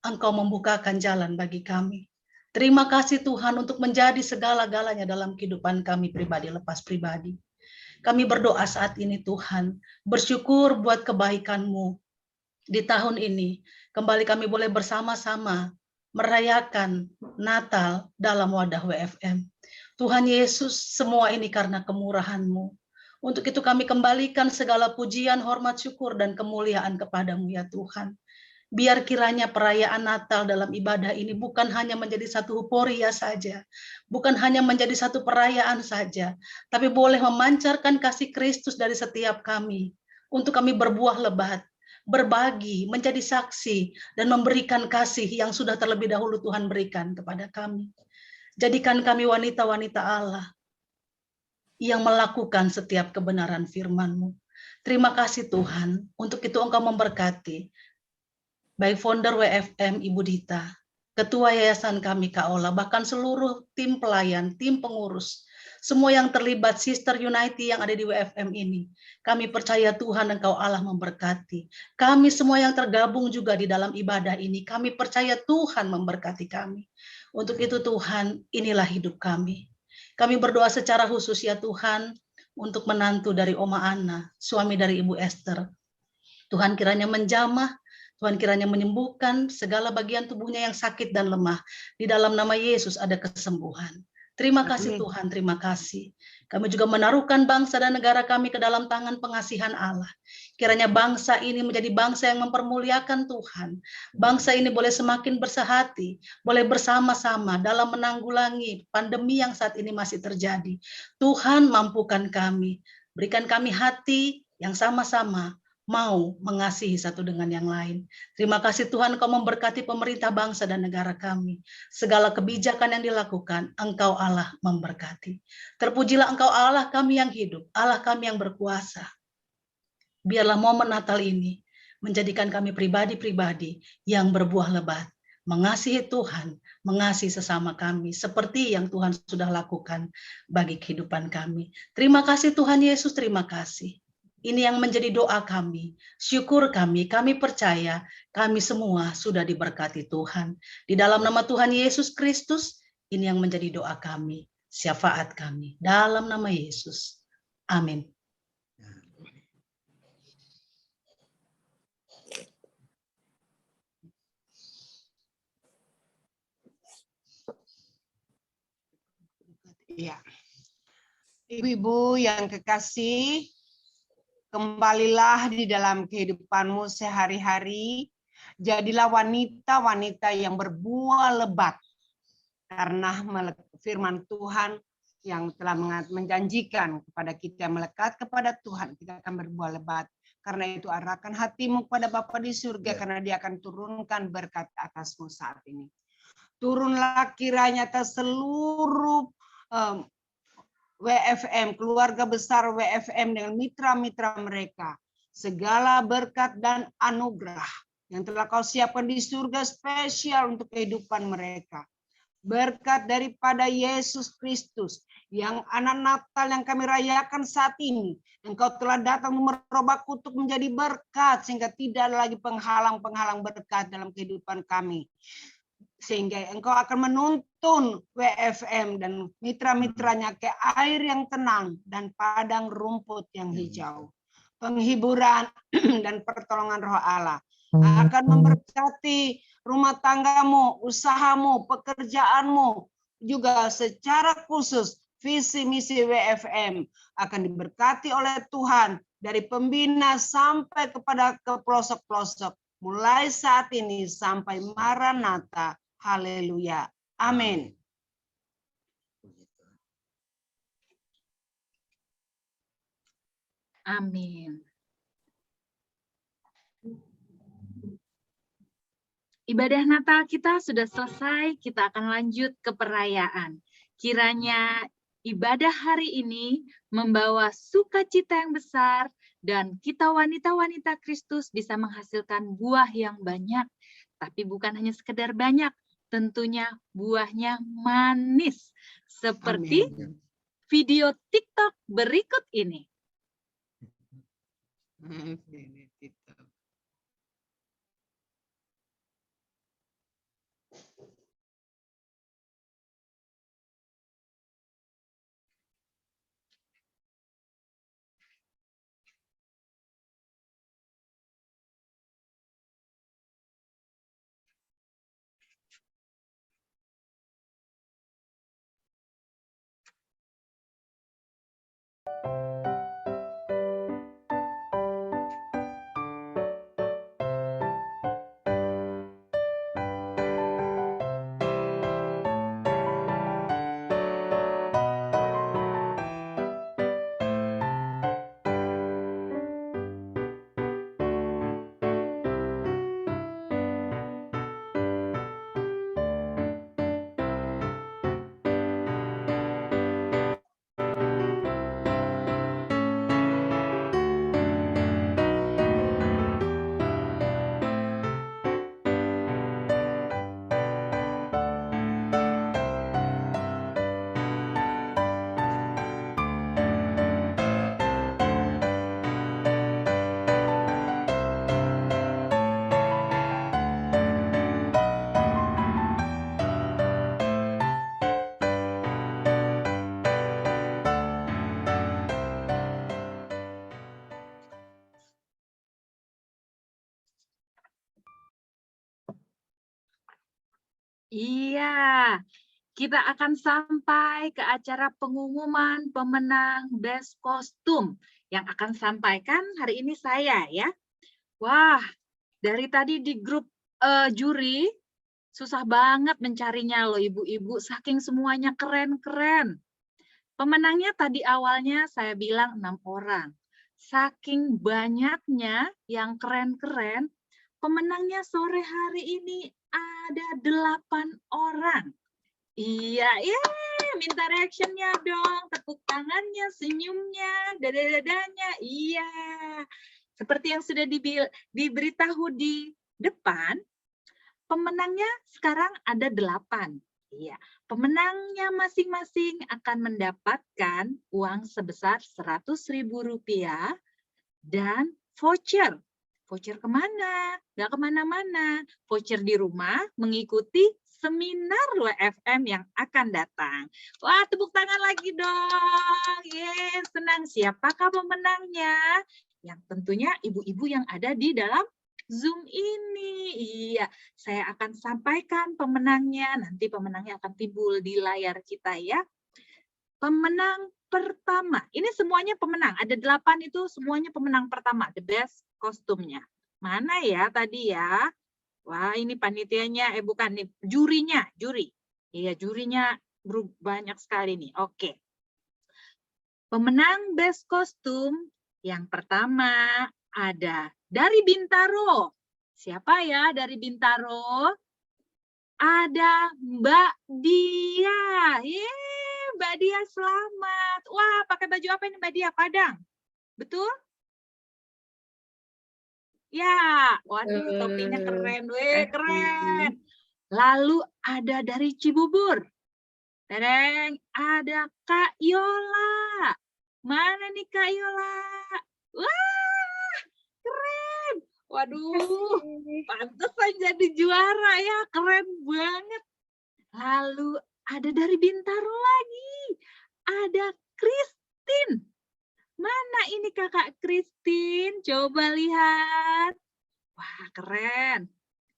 Engkau membukakan jalan bagi kami. Terima kasih Tuhan untuk menjadi segala-galanya dalam kehidupan kami pribadi lepas pribadi. Kami berdoa saat ini Tuhan, bersyukur buat kebaikan-Mu. Di tahun ini, kembali kami boleh bersama-sama merayakan Natal dalam wadah WFM. Tuhan Yesus, semua ini karena kemurahan-Mu. Untuk itu kami kembalikan segala pujian, hormat, syukur, dan kemuliaan kepada-Mu ya Tuhan. Biar kiranya perayaan Natal dalam ibadah ini bukan hanya menjadi satu euforia saja, bukan hanya menjadi satu perayaan saja, tapi boleh memancarkan kasih Kristus dari setiap kami, untuk kami berbuah lebat, berbagi, menjadi saksi, dan memberikan kasih yang sudah terlebih dahulu Tuhan berikan kepada kami. Jadikan kami wanita-wanita Allah yang melakukan setiap kebenaran firman-Mu. Terima kasih Tuhan, untuk itu Engkau memberkati baik founder WFM Ibu Dita, ketua yayasan kami Kak Ola, bahkan seluruh tim pelayan, tim pengurus, semua yang terlibat Sister Unity yang ada di WFM ini. Kami percaya Tuhan Engkau Allah memberkati. Kami semua yang tergabung juga di dalam ibadah ini, kami percaya Tuhan memberkati kami. Untuk itu Tuhan, inilah hidup kami. Kami berdoa secara khusus ya Tuhan, untuk menantu dari Oma Ana, suami dari Ibu Esther. Tuhan kiranya menjamah, Tuhan kiranya menyembuhkan segala bagian tubuhnya yang sakit dan lemah. Di dalam nama Yesus ada kesembuhan. Terima kasih Tuhan, terima kasih. Kami juga menaruhkan bangsa dan negara kami ke dalam tangan pengasihan Allah. Kiranya bangsa ini menjadi bangsa yang mempermuliakan Tuhan. Bangsa ini boleh semakin bersahati, boleh bersama-sama dalam menanggulangi pandemi yang saat ini masih terjadi. Tuhan mampukan kami, berikan kami hati yang sama-sama mau mengasihi satu dengan yang lain. Terima kasih Tuhan, Engkau memberkati pemerintah bangsa dan negara kami. Segala kebijakan yang dilakukan, Engkau Allah memberkati. Terpujilah Engkau Allah kami yang hidup, Allah kami yang berkuasa. Biarlah momen Natal ini menjadikan kami pribadi-pribadi yang berbuah lebat, mengasihi Tuhan, mengasihi sesama kami, seperti yang Tuhan sudah lakukan bagi kehidupan kami. Terima kasih Tuhan Yesus, terima kasih. Ini yang menjadi doa kami, syukur kami percaya kami semua sudah diberkati Tuhan. Di dalam nama Tuhan Yesus Kristus, ini yang menjadi doa kami, syafaat kami. Dalam nama Yesus. Amin. Iya. Ibu-ibu yang kekasih, kembalilah di dalam kehidupanmu sehari-hari. Jadilah wanita-wanita yang berbuah lebat. Karena firman Tuhan yang telah menjanjikan kepada kita, melekat kepada Tuhan, kita akan berbuah lebat. Karena itu arahkan hatimu kepada Bapa di surga, karena Dia akan turunkan berkat atasmu saat ini. Turunlah kiranya atas seluruh WFM, keluarga besar WFM dengan mitra-mitra mereka. Segala berkat dan anugerah yang telah Kau siapkan di surga spesial untuk kehidupan mereka. Berkat daripada Yesus Kristus, yang anak Natal yang kami rayakan saat ini. Engkau telah datang merubah kutuk menjadi berkat, sehingga tidak ada lagi penghalang-penghalang berkat dalam kehidupan kami. Sehingga Engkau akan menuntun WFM dan mitra-mitranya ke air yang tenang dan padang rumput yang hijau. Penghiburan dan pertolongan Roh Allah akan memberkati rumah tanggamu, usahamu, pekerjaanmu, juga secara khusus visi misi WFM akan diberkati oleh Tuhan dari pembina sampai kepada ke pelosok-pelosok, mulai saat ini sampai Maranatha. Haleluya. Amin. Amin. Ibadah Natal kita sudah selesai, kita akan lanjut ke perayaan. Kiranya ibadah hari ini membawa sukacita yang besar dan kita wanita-wanita Kristus bisa menghasilkan buah yang banyak. Tapi bukan hanya sekedar banyak, tentunya buahnya manis. Seperti video TikTok berikut ini. Iya, kita akan sampai ke acara pengumuman pemenang Best Kostum yang akan sampaikan hari ini saya ya. Wah, dari tadi di grup juri susah banget mencarinya loh ibu-ibu, saking semuanya keren-keren. Pemenangnya tadi awalnya saya bilang 6 orang. saking banyaknya yang keren-keren, pemenangnya sore hari ini ada 8 orang. Iya, minta reaction-nya dong, tepuk tangannya, senyumnya, dada-dadanya. Iya. Seperti yang sudah diberitahu di depan, pemenangnya sekarang ada 8. Iya, pemenangnya masing-masing akan mendapatkan uang sebesar Rp100.000 dan voucher. Voucher kemana? Nggak kemana-mana. Voucher di rumah mengikuti seminar WFM yang akan datang. Wah, tepuk tangan lagi dong. Yes, senang. Siapakah pemenangnya? Yang tentunya ibu-ibu yang ada di dalam Zoom ini. Iya, saya akan sampaikan pemenangnya. Nanti pemenangnya akan timbul di layar kita ya. Pemenang pertama. Ini semuanya pemenang. Ada 8 itu semuanya pemenang pertama. The best kostumnya. Mana ya tadi ya? Wah, ini panitianya. Bukan nih. Jurinya. Juri. Iya, jurinya banyak sekali nih. Oke. Pemenang best kostum yang pertama ada dari Bintaro. Siapa ya dari Bintaro? Ada Mbak Dia. Yeay, Mbak Dia selamat. Wah, pakai baju apa ini Mbak Dia? Padang. Betul? Ya, waduh topinya keren. Weh, keren. Lalu ada dari Cibubur. Tereng, ada Kak Yola. Mana nih Kak Yola? Wah, keren. Waduh, pantesan jadi juara ya, keren banget. Lalu ada dari Bintaro lagi, ada Christine. Mana ini kakak Christine? Coba lihat. Wah, keren.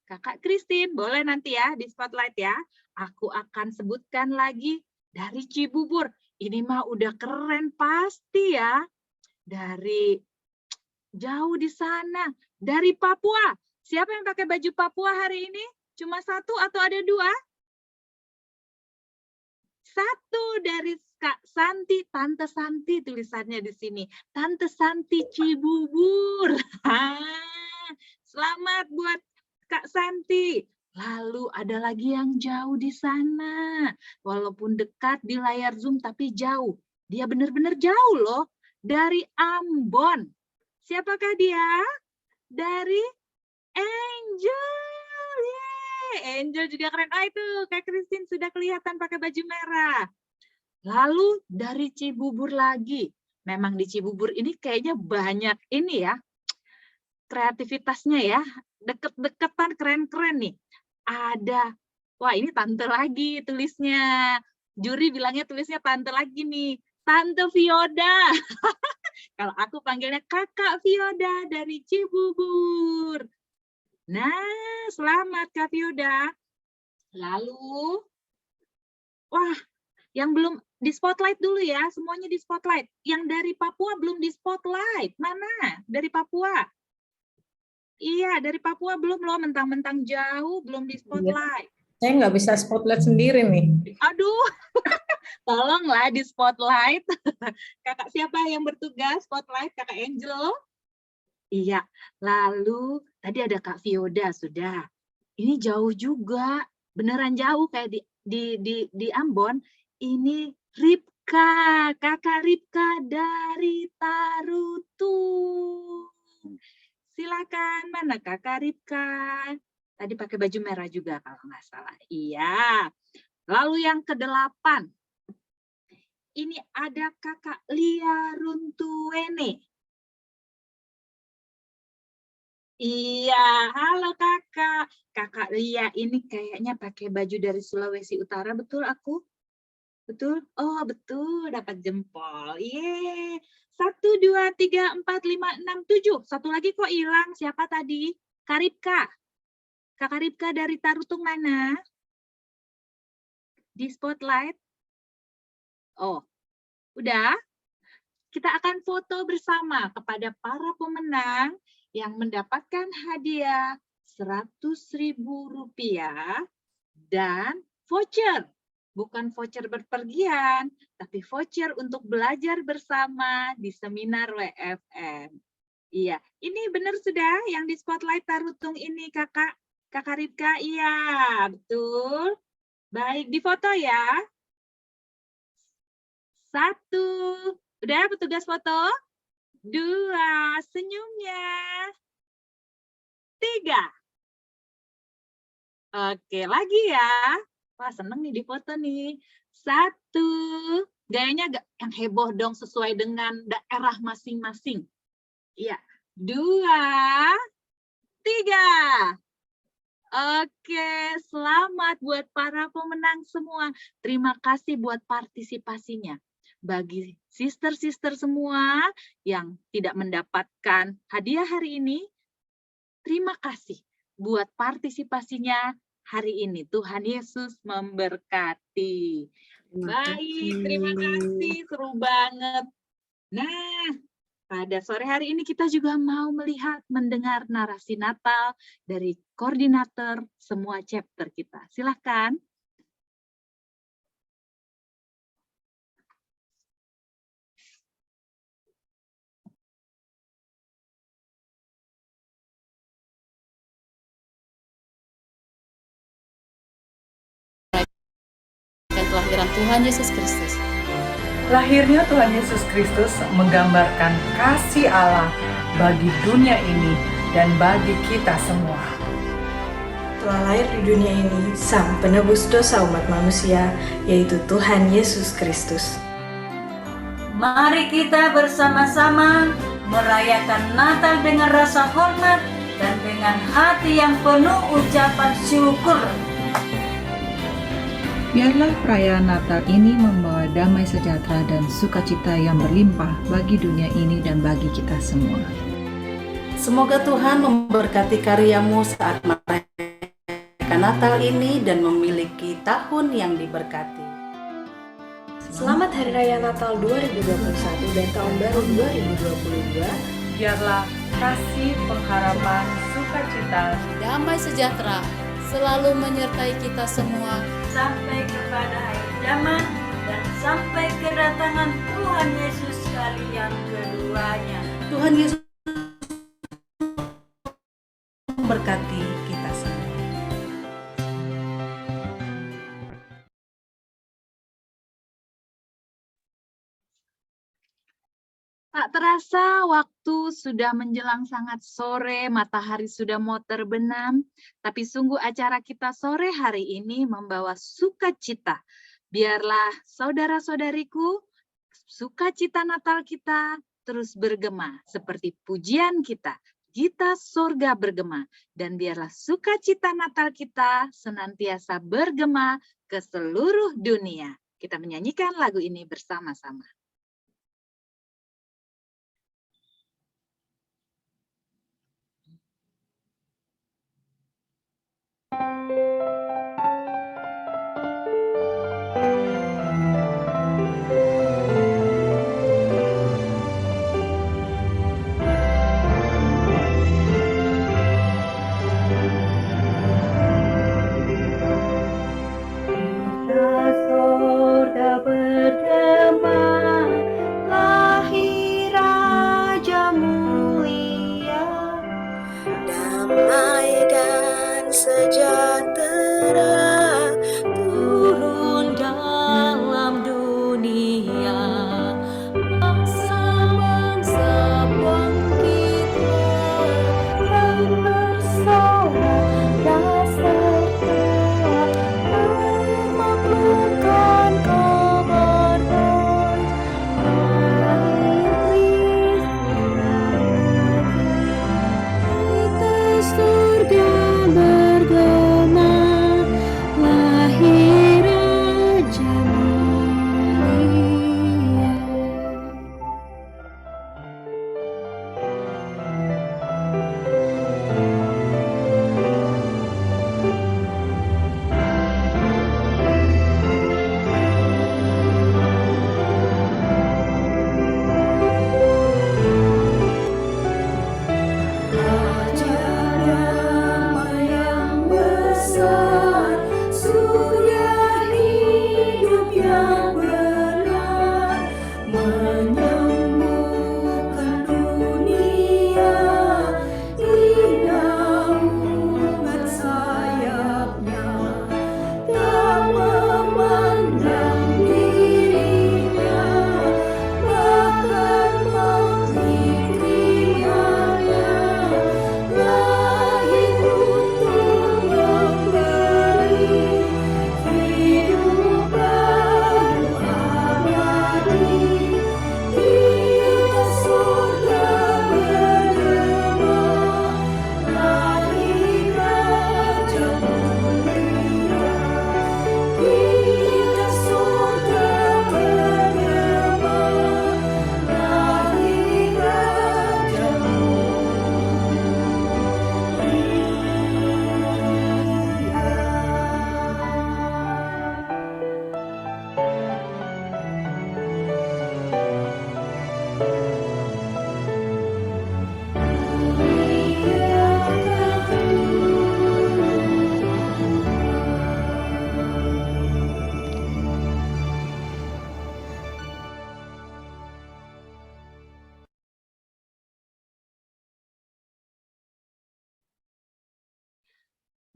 Kakak Christine, boleh nanti ya di spotlight ya. Aku akan sebutkan lagi dari Cibubur. Ini mah udah keren pasti ya. Dari jauh di sana. Dari Papua. Siapa yang pakai baju Papua hari ini? Cuma 1 atau ada 2? 1 dari Kak Santi, Tante Santi tulisannya di sini. Tante Santi Cibubur. Selamat buat Kak Santi. Lalu ada lagi yang jauh di sana. Walaupun dekat di layar Zoom tapi jauh. Dia benar-benar jauh loh. Dari Ambon. Siapakah dia? Dari Angel. Yeay. Angel juga keren. Itu Kak Christine sudah kelihatan pakai baju merah. Lalu dari Cibubur lagi. Memang di Cibubur ini kayaknya banyak ini ya. Kreativitasnya ya. Deket-deketan keren-keren nih. Ada. Wah, ini tante lagi tulisnya. Juri bilangnya tulisnya tante lagi nih. Tante Vioda. Kalau aku panggilnya Kakak Vioda dari Cibubur. Nah, selamat Kak Vioda. Lalu, wah, yang belum di spotlight dulu ya, semuanya di spotlight. Yang dari Papua belum di spotlight. Mana? Dari Papua. Iya, dari Papua belum loh, mentang-mentang jauh, belum di spotlight. Saya nggak bisa spotlight sendiri nih. Aduh, tolonglah di spotlight. Kakak siapa yang bertugas spotlight? Kakak Angel? Iya, lalu tadi ada Kak Vioda sudah. Ini jauh juga, beneran jauh kayak di Ambon. Ini Ripka, Kakak Ripka dari Tarutu. Silakan, mana Kakak Ripka? Tadi pakai baju merah juga kalau nggak salah. Iya. Lalu yang ke-8. Ini ada Kakak Lia Runtuwene. Iya, halo Kakak. Kakak Lia ini kayaknya pakai baju dari Sulawesi Utara, betul aku? Betul? Oh, betul, dapat jempol. Yeay. 1, 2, 3, 4, 5, 6, 7. Satu lagi kok hilang. Siapa tadi? Kak Ripka. Kakak Ripka dari Tarutung mana? Di spotlight. Oh, udah. Kita akan foto bersama kepada para pemenang yang mendapatkan hadiah Rp100.000 dan voucher. bukan voucher berpergian, tapi voucher untuk belajar bersama di seminar WFM. Iya, ini benar sudah yang di spotlight Tarutung ini Kakak Ripka? Iya, betul. Baik, difoto ya. 1, udah petugas foto? 2, senyumnya. 3. Oke, lagi ya. Wah, seneng nih difoto nih. 1, gayanya yang heboh dong sesuai dengan daerah masing-masing. Iya, 2, 3. Oke, selamat buat para pemenang semua. Terima kasih buat partisipasinya. Bagi sister-sister semua yang tidak mendapatkan hadiah hari ini, terima kasih buat partisipasinya hari ini. Tuhan Yesus memberkati. Baik, terima kasih. Seru banget. Nah, pada sore hari ini kita juga mau mendengar narasi Natal dari koordinator semua chapter kita. Silahkan. Kelahiran Tuhan Yesus Kristus. Lahirnya Tuhan Yesus Kristus menggambarkan kasih Allah bagi dunia ini dan bagi kita semua. Telah lahir di dunia ini Sang Penebus dosa umat manusia, yaitu Tuhan Yesus Kristus. Mari kita bersama-sama merayakan Natal dengan rasa hormat dan dengan hati yang penuh ucapan syukur. Biarlah perayaan Natal ini membawa damai sejahtera dan sukacita yang berlimpah bagi dunia ini dan bagi kita semua. Semoga Tuhan memberkati karyamu saat merayakan Natal ini dan memiliki tahun yang diberkati. Selamat Hari Raya Natal 2021 dan Tahun Baru 2022. Biarlah kasih, pengharapan, sukacita, damai sejahtera selalu menyertai kita semua sampai kepada akhir zaman dan sampai kedatangan Tuhan Yesus kali yang keduanya. Tuhan Yesus memberkati kita semua. Tak terasa waktu sudah menjelang sangat sore, matahari sudah mau terbenam, tapi sungguh acara kita sore hari ini membawa sukacita. Biarlah saudara-saudariku, sukacita Natal kita terus bergema seperti pujian kita. Gita sorga bergema, dan biarlah sukacita Natal kita senantiasa bergema ke seluruh dunia. Kita menyanyikan lagu ini bersama-sama. Sorga bergema, lahir Raja mulia, damai dan sejahtera turun dalam dunia. Bangsa-bangsa bangkitlah dan bersorak serta memaklumkan kabar baik. Kita surga bergema,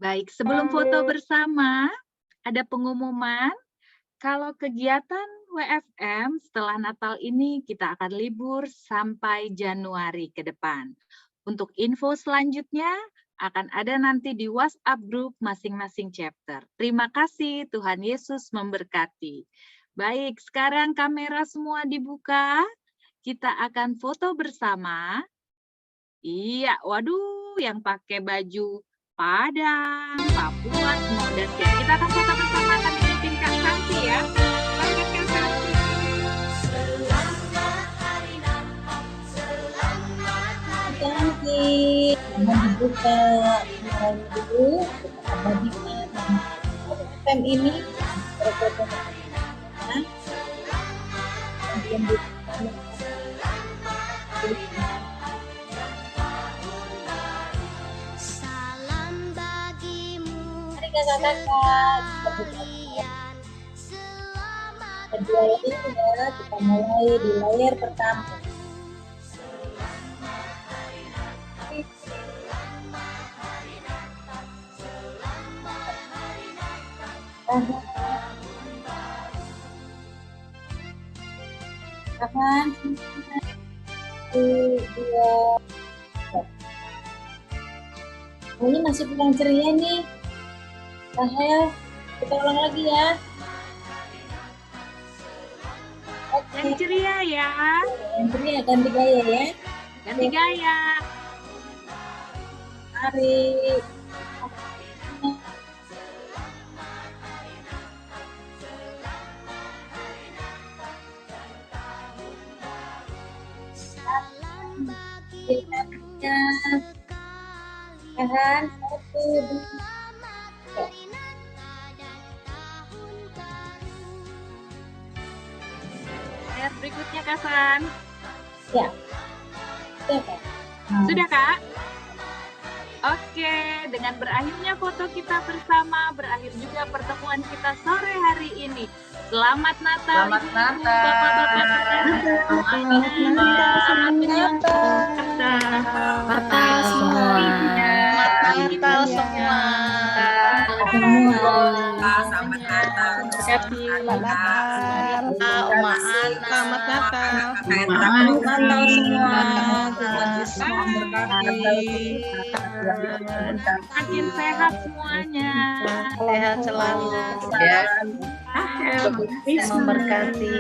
Baik, sebelum foto bersama, ada pengumuman. Kalau kegiatan WFM setelah Natal ini kita akan libur sampai Januari ke depan. Untuk info selanjutnya akan ada nanti di WhatsApp group masing-masing chapter. Terima kasih, Tuhan Yesus memberkati. Baik, sekarang kamera semua dibuka. Kita akan foto bersama. Iya, waduh, yang pakai baju Padang, Papua, semua udah siap. Kita akan foto bersama, akan ikutin Kak Santi ya. Selamat Kak Santi. Cantik, mohon dibuka kameranya dulu, kita abadikan FM ini berfoto bersama. Kemudian dibuka. Mari kakak-kakak, kedua ini ya, kita mulai di layar pertama. Tahan, dua. Ini masih kurang ceria nih. Rahel, kita ulang lagi ya. Oke. Yang ceria ya. Yang ceria, ganti gaya ya. Ganti gaya. Mari. Tahan, 1, 2. Layar berikutnya Kak San. Ya. Sudah Kak. Sudah Kak? Oke, dengan berakhirnya foto kita bersama, berakhir juga pertemuan kita sore hari ini. Selamat Natal, Selamat Ibu, Natal. Bapak-bapak. Selamat Natal. Natal semua. Natal semua. Selamat Natal. Selamat Natal. Oma Ana. Selamat Natal. Selamat Natal semua. Tuhan Yesus memberkati. Makin sehat semuanya. Sehat selalu. Ya. Tuhan memberkati.